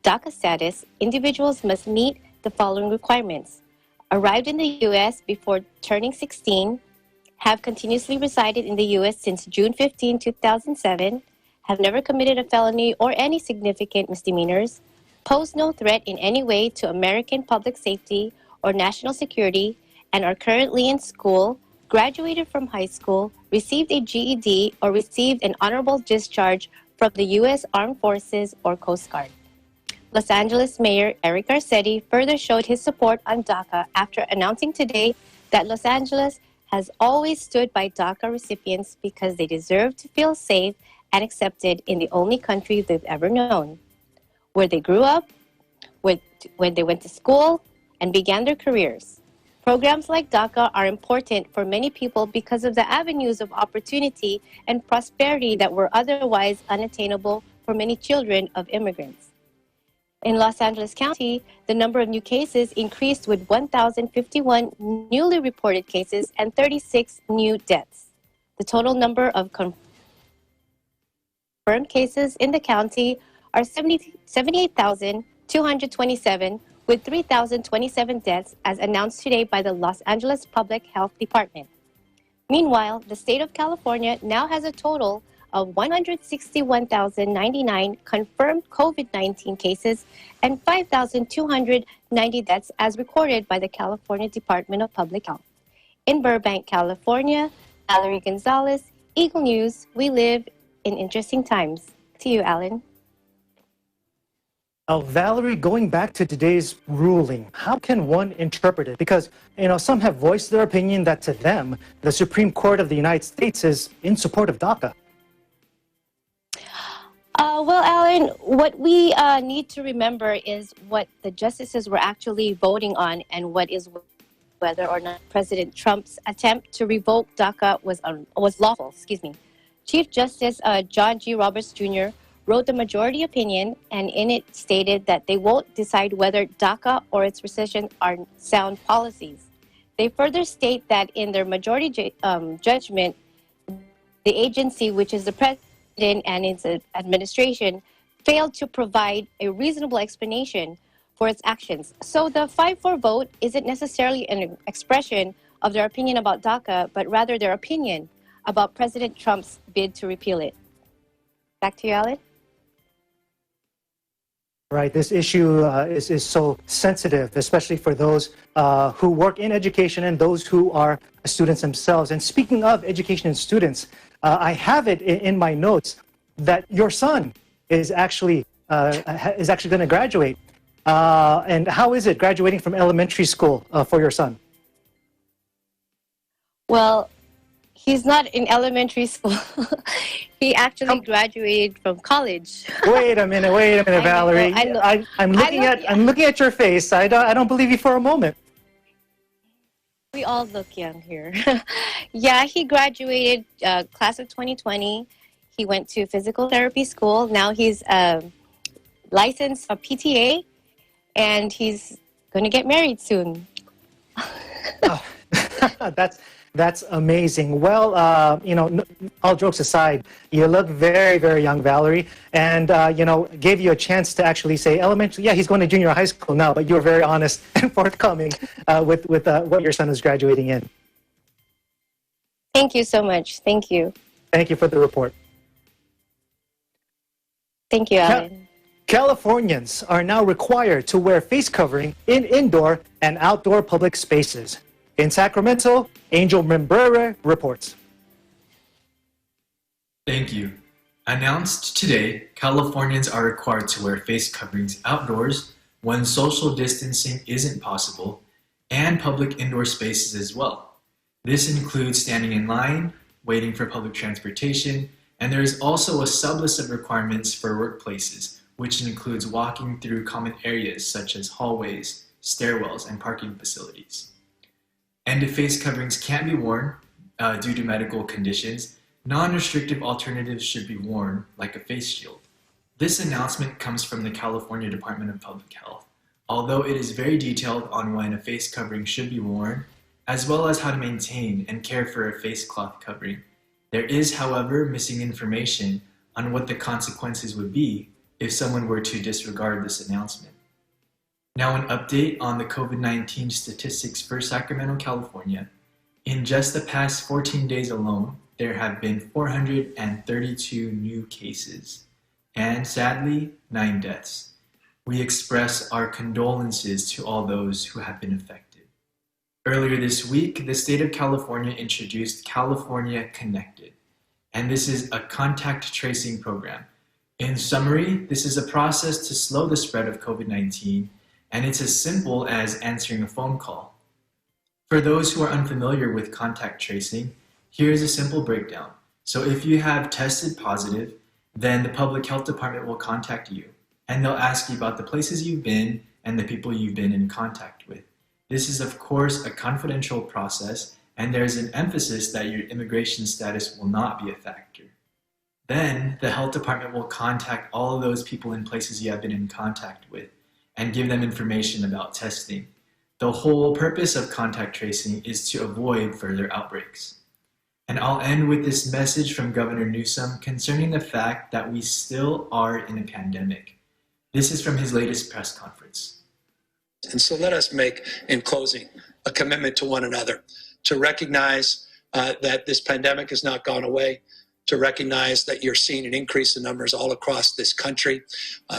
DACA status, individuals must meet the following requirements: arrived in the U.S. before turning 16, have continuously resided in the U.S. since June 15, 2007, have never committed a felony or any significant misdemeanors, pose no threat in any way to American public safety or national security, and are currently in school, graduated from high school, received a GED, or received an honorable discharge from the U.S. Armed Forces or Coast Guard. Los Angeles Mayor Eric Garcetti further showed his support on DACA after announcing today that Los Angeles has always stood by DACA recipients because they deserve to feel safe and accepted in the only country they've ever known, where they grew up, when they went to school, and began their careers. Programs like DACA are important for many people because of the avenues of opportunity and prosperity that were otherwise unattainable for many children of immigrants. In Los Angeles County, the number of new cases increased with 1,051 newly reported cases and 36 new deaths. The total number of confirmed cases in the county are 78,227, with 3,027 deaths as announced today by the Los Angeles Public Health Department. Meanwhile, the state of California now has a total of 161,099 confirmed COVID-19 cases and 5,290 deaths as recorded by the California Department of Public Health. In Burbank, California, Valerie Gonzalez, Eagle News, we live in interesting times. To you, Alan. Valerie, going back to today's ruling, how can one interpret it? Because, some have voiced their opinion that to them, the Supreme Court of the United States is in support of DACA. Well, Alan, what we need to remember is what the justices were actually voting on and what is whether or not President Trump's attempt to revoke DACA was lawful. Chief Justice John G. Roberts Jr. wrote the majority opinion, and in it stated that they won't decide whether DACA or its rescission are sound policies. They further state that in their majority judgment, the agency, which is the president and its administration, failed to provide a reasonable explanation for its actions. So the 5-4 vote isn't necessarily an expression of their opinion about DACA, but rather their opinion about President Trump's bid to repeal it. Back to you, Alan. Right, this issue is so sensitive, especially for those who work in education and those who are students themselves. And speaking of education and students, I have it in my notes that your son is actually going to graduate. And how is it graduating from elementary school for your son? Well, he's not in elementary school. He actually graduated from college. Wait a minute, Valerie. I'm looking at your face. I don't believe you for a moment. We all look young here. Yeah, he graduated class of 2020. He went to physical therapy school. Now he's licensed for PTA, and he's going to get married soon. That's amazing. Well, all jokes aside, you look very, very young, Valerie, and, gave you a chance to actually say elementary. Yeah, he's going to junior high school now, but you were very honest and forthcoming with what your son is graduating in. Thank you so much. Thank you. Thank you for the report. Thank you, Alan. Californians are now required to wear face covering in indoor and outdoor public spaces. In Sacramento, Angel Membrere reports. Thank you. Announced today, Californians are required to wear face coverings outdoors when social distancing isn't possible, and public indoor spaces as well. This includes standing in line, waiting for public transportation, and there is also a sublist of requirements for workplaces, which includes walking through common areas such as hallways, stairwells, and parking facilities. And if face coverings can't be worn due to medical conditions, non-restrictive alternatives should be worn, like a face shield. This announcement comes from the California Department of Public Health, although it is very detailed on when a face covering should be worn, as well as how to maintain and care for a face cloth covering. There is, however, missing information on what the consequences would be if someone were to disregard this announcement. Now an update on the COVID-19 statistics for Sacramento, California. In just the past 14 days alone, there have been 432 new cases, and sadly, 9 deaths. We express our condolences to all those who have been affected. Earlier this week, the state of California introduced California Connected, and this is a contact tracing program. In summary, this is a process to slow the spread of COVID-19, and it's as simple as answering a phone call. For those who are unfamiliar with contact tracing, here's a simple breakdown. So if you have tested positive, then the public health department will contact you, and they'll ask you about the places you've been and the people you've been in contact with. This is, of course, a confidential process, and there's an emphasis that your immigration status will not be a factor. Then, the health department will contact all of those people in places you have been in contact with and give them information about testing. The whole purpose of contact tracing is to avoid further outbreaks. And I'll end with this message from Governor Newsom concerning the fact that we still are in a pandemic. This is from his latest press conference. And so let us make, in closing, a commitment to one another, to recognize that this pandemic has not gone away, to recognize that you're seeing an increase in numbers all across this country.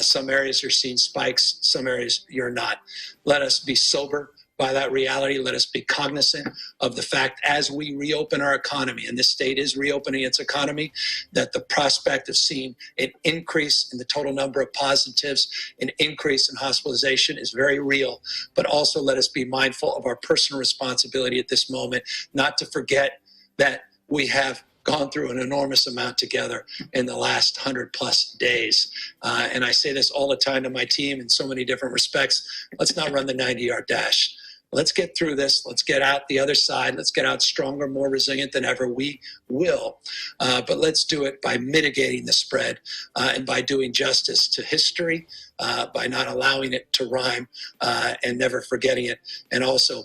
Some areas you're seeing spikes, some areas you're not. Let us be sober by that reality. Let us be cognizant of the fact as we reopen our economy, and this state is reopening its economy, that the prospect of seeing an increase in the total number of positives, an increase in hospitalization is very real. But also let us be mindful of our personal responsibility at this moment, not to forget that we have gone through an enormous amount together in the last 100+ days. And I say this all the time to my team in so many different respects. Let's not run the 90-yard dash. Let's get through this. Let's get out the other side. Let's get out stronger, more resilient than ever. We will. But let's do it by mitigating the spread and by doing justice to history, by not allowing it to rhyme and never forgetting it, and also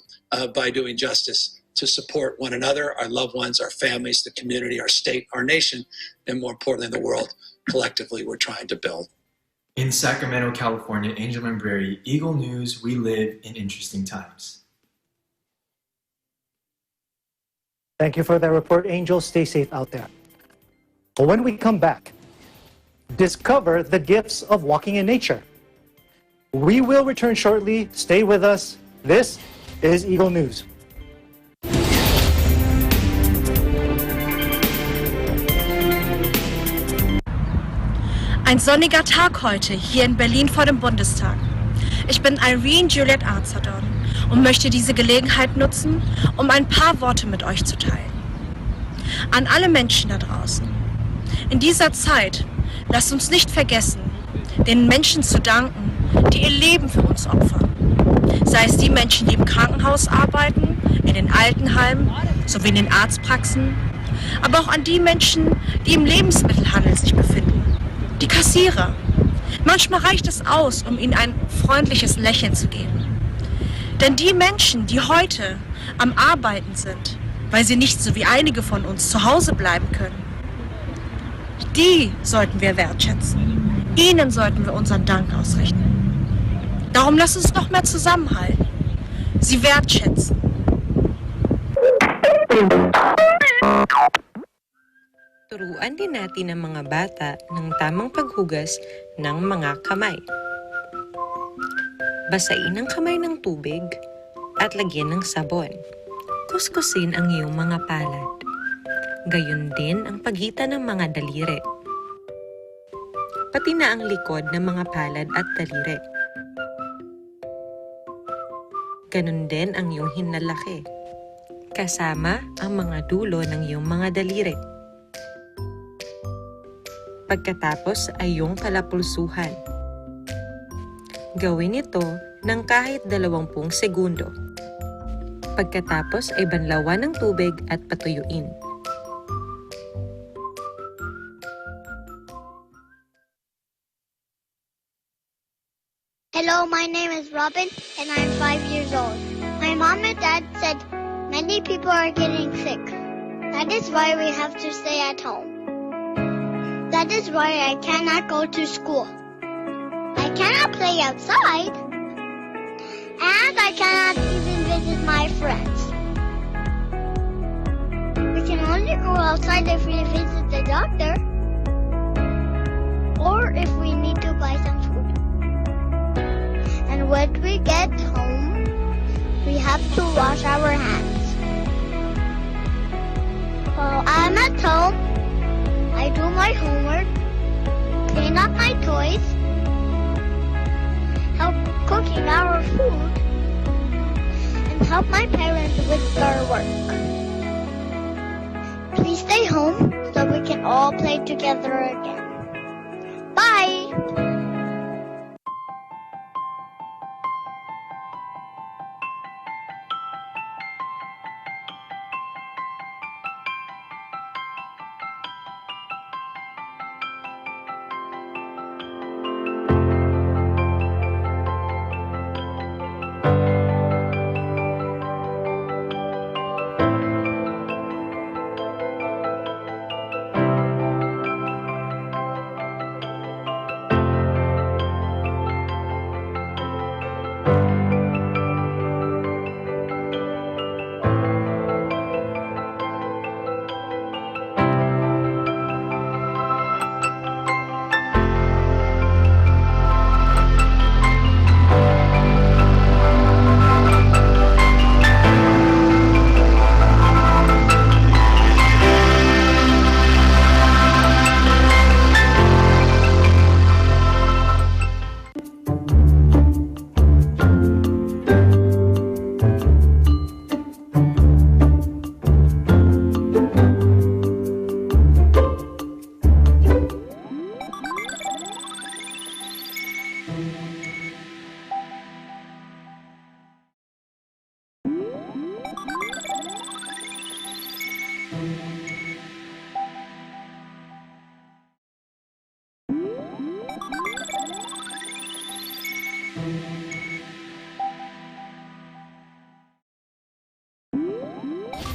by doing justice to support one another, our loved ones, our families, the community, our state, our nation, and more importantly, the world collectively we're trying to build. In Sacramento, California, Angel Membreri, Eagle News, we live in interesting times. Thank you for that report, Angel. Stay safe out there. When we come back, discover the gifts of walking in nature. We will return shortly. Stay with us. This is Eagle News. Ein sonniger Tag heute hier in Berlin vor dem Bundestag. Ich bin Irene Juliet Arzadon und möchte diese Gelegenheit nutzen, um ein paar Worte mit euch zu teilen. An alle Menschen da draußen. In dieser Zeit lasst uns nicht vergessen, den Menschen zu danken, die ihr Leben für uns opfern. Sei es die Menschen, die im Krankenhaus arbeiten, in den Altenheimen sowie in den Arztpraxen, aber auch an die Menschen, die im Lebensmittelhandel sich befinden. Die Kassierer. Manchmal reicht es aus, um ihnen ein freundliches Lächeln zu geben. Denn die Menschen, die heute am Arbeiten sind, weil sie nicht so wie einige von uns zu Hause bleiben können, die sollten wir wertschätzen. Ihnen sollten wir unseren Dank ausrichten. Darum lasst uns noch mehr zusammenhalten. Sie wertschätzen. Turuan din natin ang mga bata ng tamang paghugas ng mga kamay. Basain ang kamay ng tubig at lagyan ng sabon. Kuskusin ang iyong mga palad. Gayon din ang pagitan ng mga daliri. Pati na ang likod ng mga palad at daliri. Ganon din ang iyong hinalaki, kasama ang mga dulo ng iyong mga daliri. Pagkatapos ay iyong kalapulsuhan. Gawin ito ng kahit 20 segundo. Pagkatapos ay banlawan ng tubig at patuyuin. Hello, my name is Robin and I'm 5 years old. My mom and dad said many people are getting sick. That is why we have to stay at home. That is why I cannot go to school. I cannot play outside. And I cannot even visit my friends. only go outside if we visit the doctor or if we need to buy some food. And when we get home, we have to wash our hands. While I'm at home, I do my homework, clean up my toys, help cooking our food, and help my parents with their work. Please stay home so we can all play together again. Bye!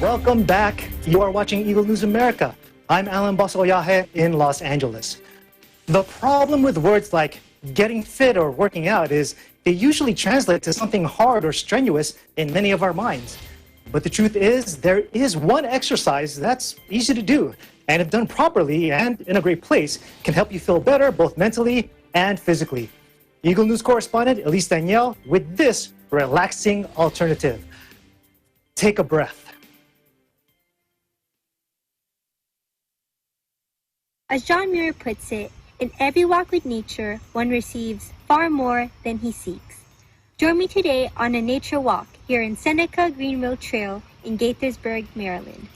Welcome back. You are watching Eagle News America. I'm Alan Basoyahe in Los Angeles. The problem with words like getting fit or working out is they usually translate to something hard or strenuous in many of our minds. But the truth is, there is one exercise that's easy to do, and if done properly and in a great place, can help you feel better both mentally and physically. Eagle News correspondent Elise Danielle with this relaxing alternative. Take a breath. As John Muir puts it, in every walk with nature, one receives far more than he seeks. Join me today on a nature walk here in Seneca Greenville Trail in Gaithersburg, Maryland.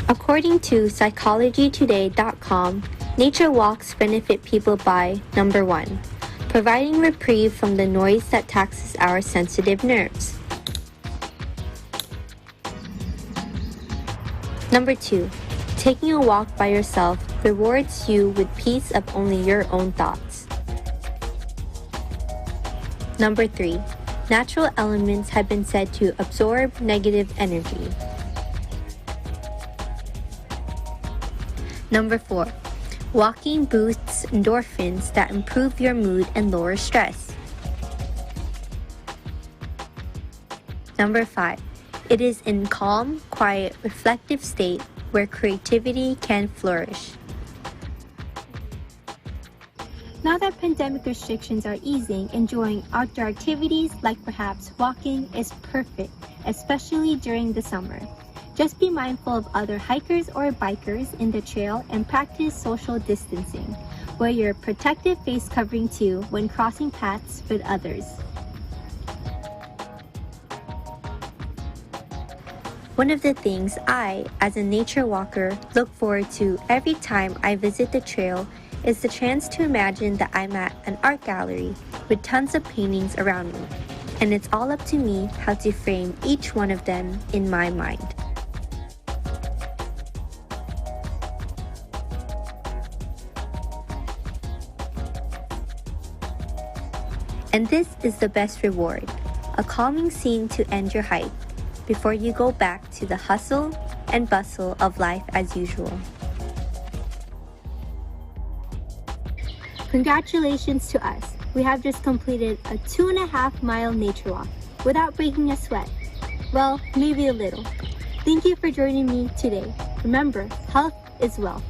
According to psychologytoday.com, nature walks benefit people by, number 1, providing reprieve from the noise that taxes our sensitive nerves. Number 2, taking a walk by yourself rewards you with peace of only your own thoughts. Number 3, natural elements have been said to absorb negative energy. Number 4, walking boosts endorphins that improve your mood and lower stress. Number 5, it is in calm, quiet, reflective state where creativity can flourish. Now that pandemic restrictions are easing, enjoying outdoor activities like perhaps walking is perfect, especially during the summer. Just be mindful of other hikers or bikers in the trail and practice social distancing. Wear your protective face covering too when crossing paths with others. One of the things I, as a nature walker, look forward to every time I visit the trail is the chance to imagine that I'm at an art gallery with tons of paintings around me. And it's all up to me how to frame each one of them in my mind. And this is the best reward, a calming scene to end your hike before you go back to the hustle and bustle of life as usual. Congratulations to us. We have just completed a 2.5-mile nature walk without breaking a sweat. Well, maybe a little. Thank you for joining me today. Remember, health is wealth.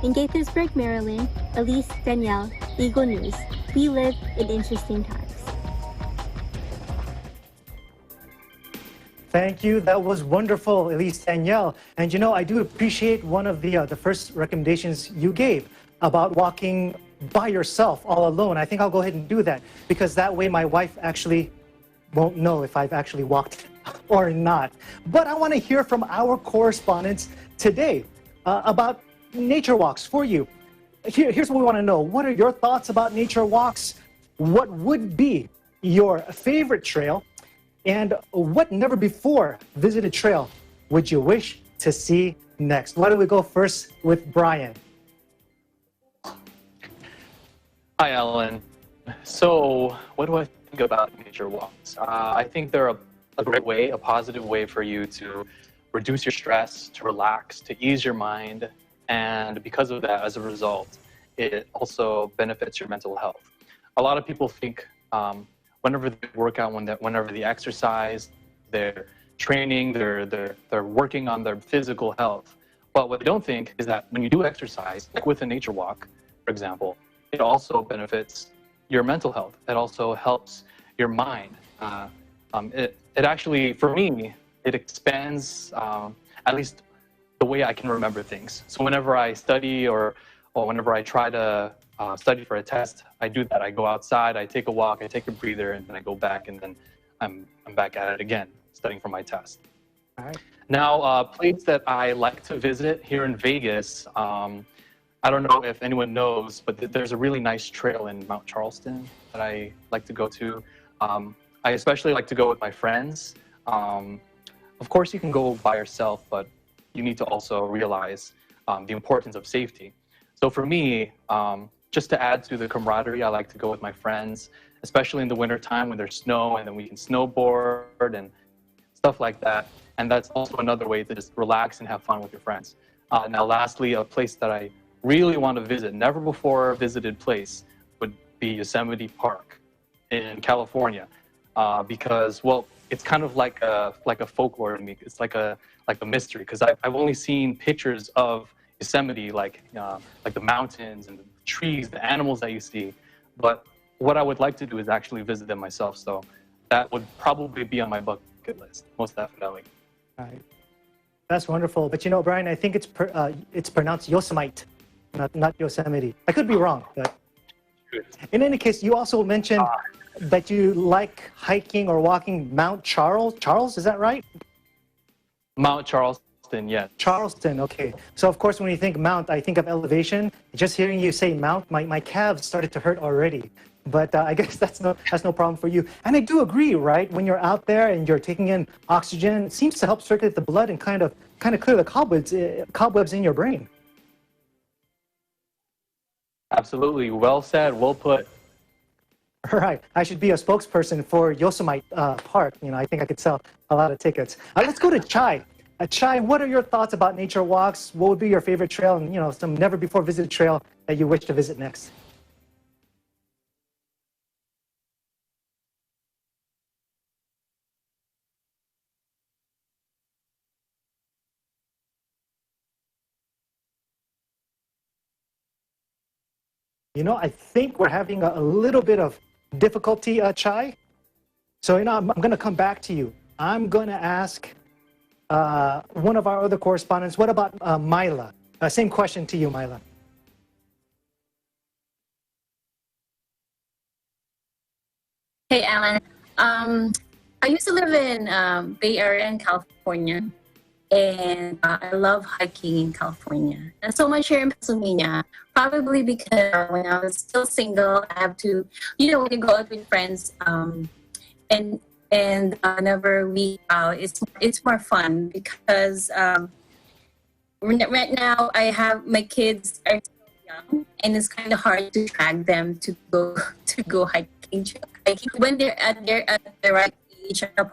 In Gaithersburg, Maryland, Elise, Danielle, Eagle News. We live in interesting times. Thank you. That was wonderful, Elise, Danielle. And you know, I do appreciate one of the first recommendations you gave about walking by yourself all alone. I think I'll go ahead and do that because that way my wife actually won't know if I've actually walked or not. But I want to hear from our correspondents today about nature walks for you. Here's what we want to know. What are your thoughts about nature walks? What would be your favorite trail? And what never before visited trail would you wish to see next? Why don't we go first with Brian? Hi, Alan. So, what do I think about nature walks? I think they're a great way, a positive way for you to reduce your stress, to relax, to ease your mind. And because of that, as a result, it also benefits your mental health. A lot of people think whenever they work out, whenever they exercise, they're training, they're working on their physical health. But what they don't think is that when you do exercise, like with a nature walk, for example, it also benefits your mental health. It also helps your mind. It actually, for me, it expands at least the way I can remember things. So whenever I study or whenever I try to study for a test, I do that. I go outside, I take a walk, I take a breather, and then I go back, and then I'm back at it again, studying for my test. All right. Now, places that I like to visit here in Vegas, I don't know if anyone knows, but there's a really nice trail in Mount Charleston that I like to go to. I especially like to go with my friends. Of course, you can go by yourself, but you need to also realize the importance of safety. So for me, just to add to the camaraderie, I like to go with my friends, especially in the wintertime when there's snow, and then we can snowboard and stuff like that. And that's also another way to just relax and have fun with your friends. Now, lastly, a place that I really want to visit, never before visited place, would be Yosemite Park in California, because, well, it's kind of like a folklore to me. It's like a mystery, because I've only seen pictures of Yosemite, like the mountains and the trees, the animals that you see. But what I would like to do is actually visit them myself. So that would probably be on my bucket list, most definitely. All right. That's wonderful. But you know, Brian, I think it's pronounced Yosemite, not Yosemite. I could be wrong, but in any case, you also mentioned that you like hiking or walking Mount Charles. Charles, is that right? Mount Charleston, yes. Charleston, okay. So of course, when you think Mount, I think of elevation. Just hearing you say Mount, my calves started to hurt already. But I guess that's no problem for you. And I do agree, right? When you're out there and you're taking in oxygen, it seems to help circulate the blood and kind of clear the cobwebs in your brain. Absolutely. Well said. Well put. All right. I should be a spokesperson for Yosemite Park. You know, I think I could sell a lot of tickets. Let's go to Chai. Chai, what are your thoughts about nature walks? What would be your favorite trail and, you know, some never before visited trail that you wish to visit next? You know, I think we're having a little bit of difficulty, Chai. So, you know, I'm going to come back to you. I'm going to ask one of our other correspondents. What about Myla? Same question to you, Myla. Hey, Alan. I used to live in Bay Area in California, and I love hiking in California. And so much here in Pennsylvania, probably because when I was still single, I have to, you know, when you go out with friends, and whenever we out, it's more fun because right now I have my kids are still young, and it's kind of hard to drag them to go hiking trail. I think when they're at the right age, I'll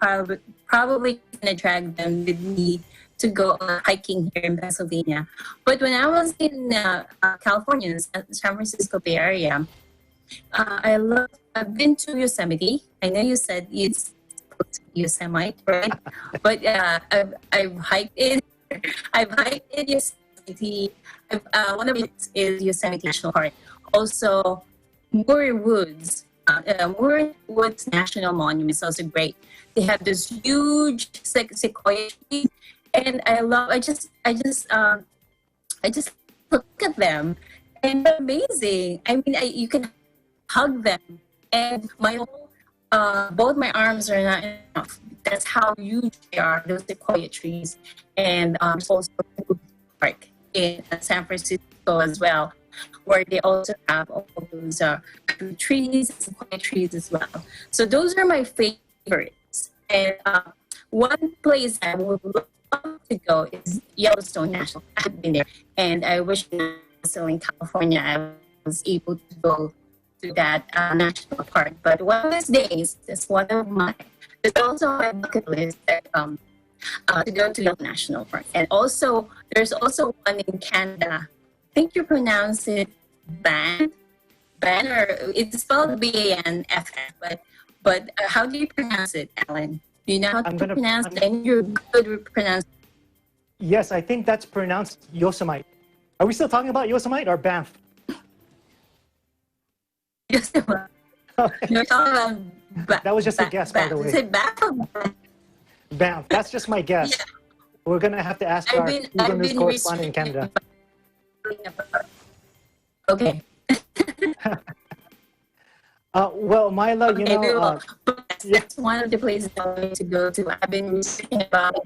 probably gonna drag them with me to go hiking here in Pennsylvania. But when I was in California, San Francisco Bay Area, I've been to Yosemite. I know you said it's Yosemite, right? But I've hiked it. I've hiked in Yosemite. One of it is Yosemite National Park. Also, Muir Woods. Muir Woods National Monument is also great. They have this huge sequoia tree, and I just look at them, and they're amazing. I mean, you can hug them, and both my arms are not enough. That's how huge they are, those sequoia trees. And there's also a park in San Francisco as well, where they also have all those trees, sequoia trees as well. So those are my favorites. And one place I would love to go is Yellowstone National. I've been there, and I wish also in California I was able to go to that national park. But one of these days, that's one of mine. There's also on my bucket list that, to go to Yellowstone National Park. And also, there's also one in Canada. I think you pronounce it Ban, or it's spelled B-A-N-F-F, but how do you pronounce it, Alan? Do you know how to pronounce it? And you're good with pronouncing. Yes, I think that's pronounced Yosemite. Are we still talking about Yosemite or Banff? Yosemite. You're talking about that was just a guess, by the way. Is it Banff or Banff? Banff. That's just my guess. Yeah. We're going to have to ask our Google News correspondent in Canada. Okay. Well, Myla, you know... that's one of the places I want to go to. I've been researching about it.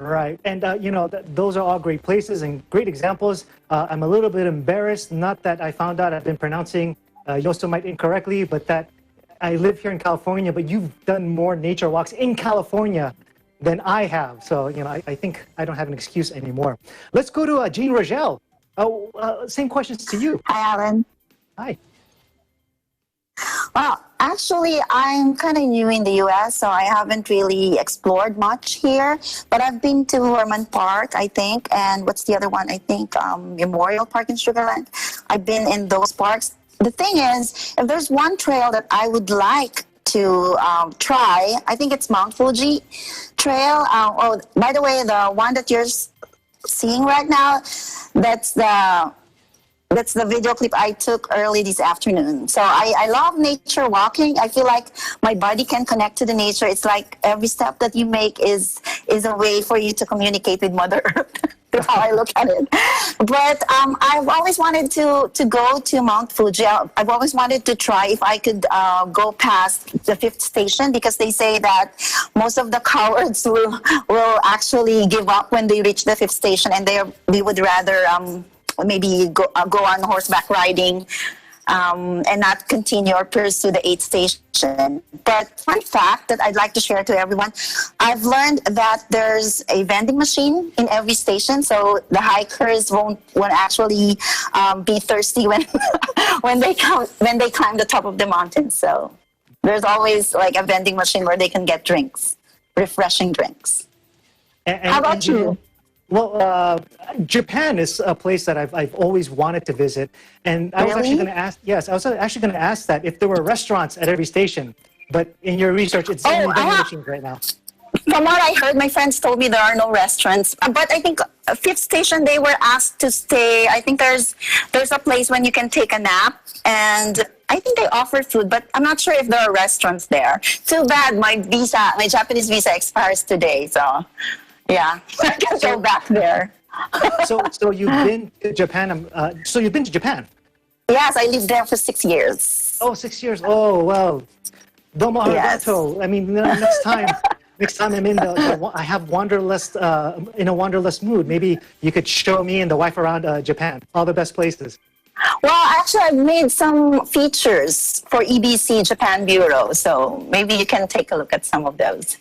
Right. And, you know, those are all great places and great examples. I'm a little bit embarrassed, not that I found out I've been pronouncing Yosemite incorrectly, but that I live here in California, but you've done more nature walks in California than I have. So, you know, I think I don't have an excuse anymore. Let's go to Jean Rogel. Same questions to you. Hi, Alan. Hi. Well, actually, I'm kind of new in the U.S., so I haven't really explored much here. But I've been to Herman Park, I think, and what's the other one? I think Memorial Park in Sugar Land. I've been in those parks. The thing is, if there's one trail that I would like to try, I think it's Mount Fuji Trail. Oh, by the way, the one that you're seeing right now, that's the video clip I took early this afternoon. So I love nature walking. I feel like my body can connect to the nature. It's like every step that you make is a way for you to communicate with Mother Earth. That's how I look at it. But I've always wanted to go to Mount Fuji. I've always wanted to try if I could go past the 5th station, because they say that most of the cowards will actually give up when they reach the 5th station, and they would rather maybe go on horseback riding and not continue or pursue the 8th station. But fun fact that I'd like to share to everyone, I've learned that there's a vending machine in every station, so the hikers won't actually be thirsty when when they climb the top of the mountain. So there's always like a vending machine where they can get drinks, refreshing drinks. How about you? Well, Japan is a place that I've always wanted to visit, and I was actually going to ask. Yes, I was actually going to ask that if there were restaurants at every station. But in your research, it's only vending machines right now. From what I heard, my friends told me there are no restaurants. But I think 5th station they were asked to stay. I think there's a place when you can take a nap, and I think they offer food, but I'm not sure if there are restaurants there. Too bad my Japanese visa expires today, so. Yeah, I can go back there. So you've been to Japan. So you've been to Japan? Yes, I lived there for 6 years. Oh, 6 years. Oh, well. Domo arigato. I mean, next time I'm in I have wanderlust in a wanderlust mood. Maybe you could show me and the wife around Japan, all the best places. Well, actually, I've made some features for EBC Japan Bureau, so maybe you can take a look at some of those.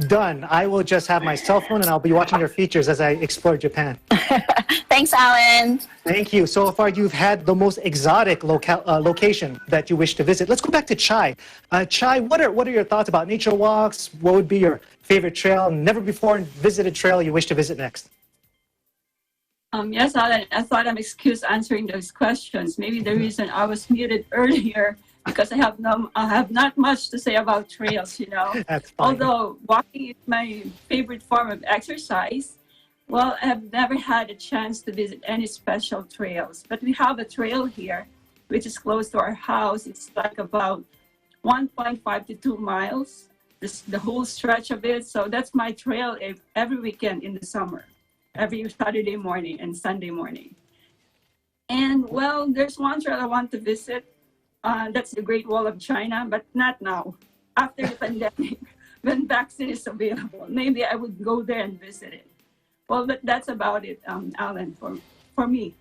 Done. I will just have my cell phone and I'll be watching your features as I explore Japan. Thanks, Alan. Thank you. So far, you've had the most exotic location that you wish to visit. Let's go back to Chai. Chai, what are your thoughts about nature walks? What would be your favorite trail, never before visited trail you wish to visit next? Yes, Alan, I thought I'm excused answering those questions. Maybe the reason I was muted earlier because I have not much to say about trails, you know. That's fine. Although walking is my favorite form of exercise, well, I have never had a chance to visit any special trails. But we have a trail here, which is close to our house. It's like about 1.5 to 2 miles, the whole stretch of it. So that's my trail every weekend in the summer, every Saturday morning and Sunday morning. And well, there's one trail I want to visit. That's the Great Wall of China, but not now. After the pandemic, when vaccine is available, maybe I would go there and visit it. Well, but that's about it, Alan, for me.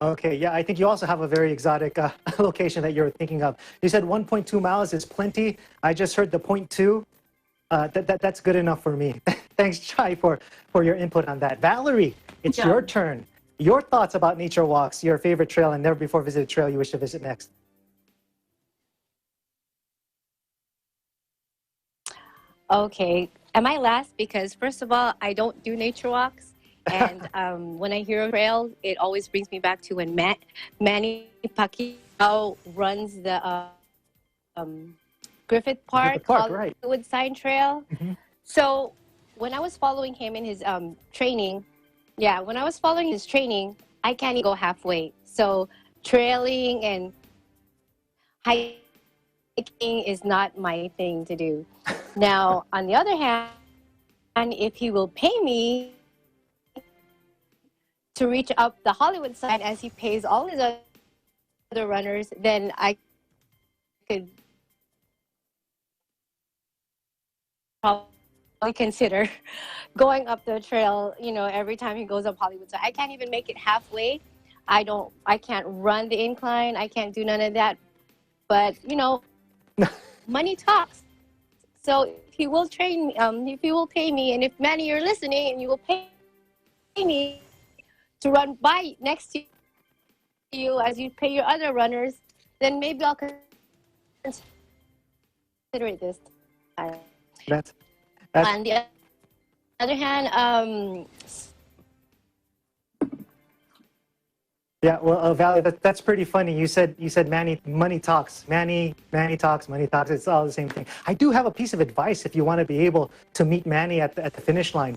Okay, yeah, I think you also have a very exotic location that you're thinking of. You said 1.2 miles is plenty. I just heard the 0.2. That's good enough for me. Thanks, Chai, for your input on that. Valerie, it's your turn. Your thoughts about nature walks, your favorite trail and never before visited trail you wish to visit next. Okay, am I last? Because first of all, I don't do nature walks. And when I hear a trail, it always brings me back to when Manny Pacquiao runs the Griffith Park, Hollywood right. Sign Trail. Mm-hmm. So when I was following him in his training, I can't even go halfway. So trailing and hiking is not my thing to do. Now, on the other hand, if he will pay me to reach up the Hollywood sign as he pays all his other runners, then I could probably consider going up the trail, you know, every time he goes up Hollywood. So I can't even make it halfway. I can't run the incline. I can't do none of that. But, you know, money talks. So if you will train me, if you will pay me, and if Manny, you're listening and you will pay me to run by next to you as you pay your other runners, then maybe I'll consider it this time. That's On the other hand, yeah, well, Valerie, that's pretty funny. You said Manny, money talks. Manny talks, money talks. It's all the same thing. I do have a piece of advice if you want to be able to meet Manny at the finish line.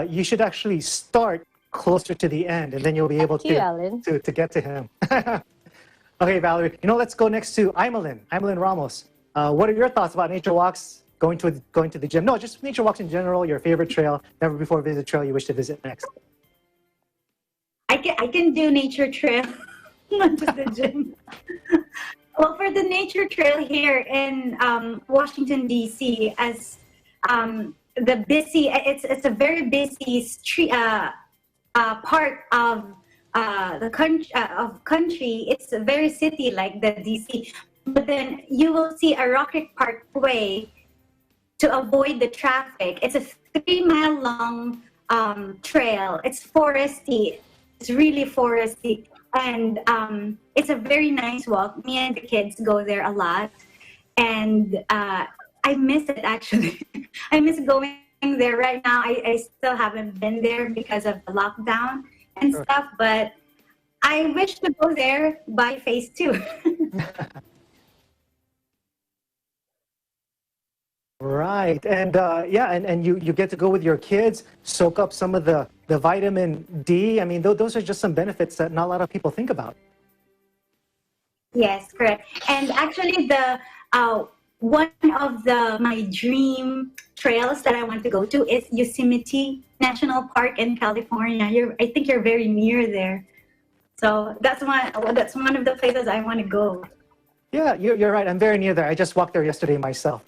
You should actually start closer to the end, and then you'll be able to get to him. Okay, Valerie. You know, let's go next to Imelin Ramos. What are your thoughts about nature walks? Going to the gym? No, just nature walks in general. Your favorite trail, never before visited trail you wish to visit next. I can do nature trail, not just the gym. Well, for the nature trail here in Washington D.C., as it's a very busy street part of the country. It's a very city like the D.C. But then you will see a Rocket Parkway to avoid the traffic. It's a 3-mile long trail. It's foresty. It's really foresty, and it's a very nice walk. Me and the kids go there a lot, and I miss it actually. I miss going there. Right now, I still haven't been there because of the lockdown and stuff, but I wish to go there by phase 2. Right, and and you get to go with your kids, soak up some of the vitamin D. I mean, those are just some benefits that not a lot of people think about. Yes, correct. And actually, the one of my dream trails that I want to go to is Yosemite National Park in California. I think you're very near there, so that's one of the places I want to go. Yeah, you're right. I'm very near there. I just walked there yesterday myself.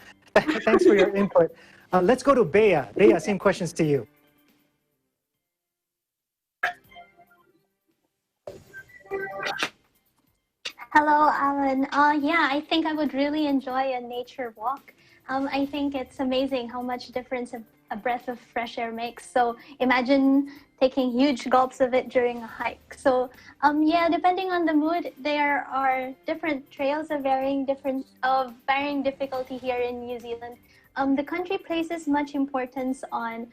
Thanks for your input. Let's go to Bea. Bea, same questions to you. Hello, Alan. Yeah, I think I would really enjoy a nature walk. I think it's amazing how much difference a breath of fresh air makes. So imagine taking huge gulps of it during a hike. So yeah, depending on the mood, there are different trails of varying difficulty here in New Zealand. The country places much importance on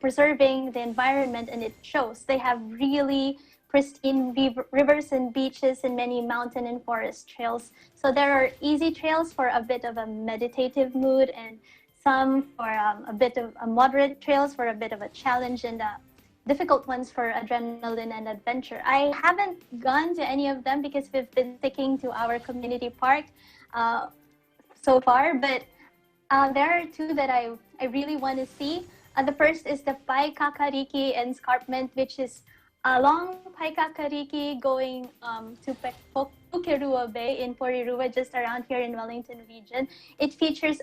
preserving the environment, and it shows. They have really pristine rivers and beaches and many mountain and forest trails. So there are easy trails for a bit of a meditative mood, and some for a bit of a moderate trails for a bit of a challenge, and difficult ones for adrenaline and adventure. I haven't gone to any of them because we've been sticking to our community park so far, but there are two that I really want to see. The first is the Paikakariki Escarpment, which is along Paikakariki going to Pukerua Bay in Porirua, just around here in Wellington region. It features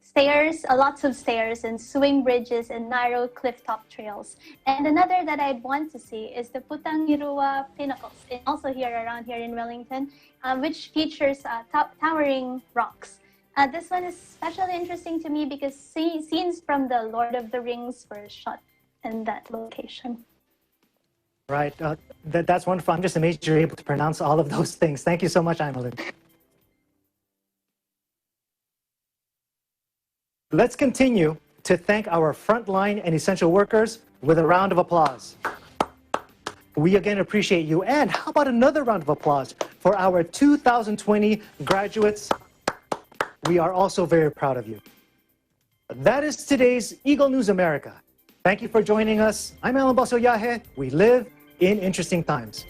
stairs, lots of stairs and swing bridges and narrow cliff-top trails. And another that I'd want to see is the Putangirua Pinnacles, also here around here in Wellington, which features towering rocks. This one is especially interesting to me because scenes from the Lord of the Rings were shot in that location. Right. That's wonderful. I'm just amazed you're able to pronounce all of those things. Thank you so much, Aimee. Let's continue to thank our frontline and essential workers with a round of applause. We again appreciate you. And how about another round of applause for our 2020 graduates? We are also very proud of you. That is today's Eagle News America. Thank you for joining us. I'm Alan Basoyahe. We live in interesting times.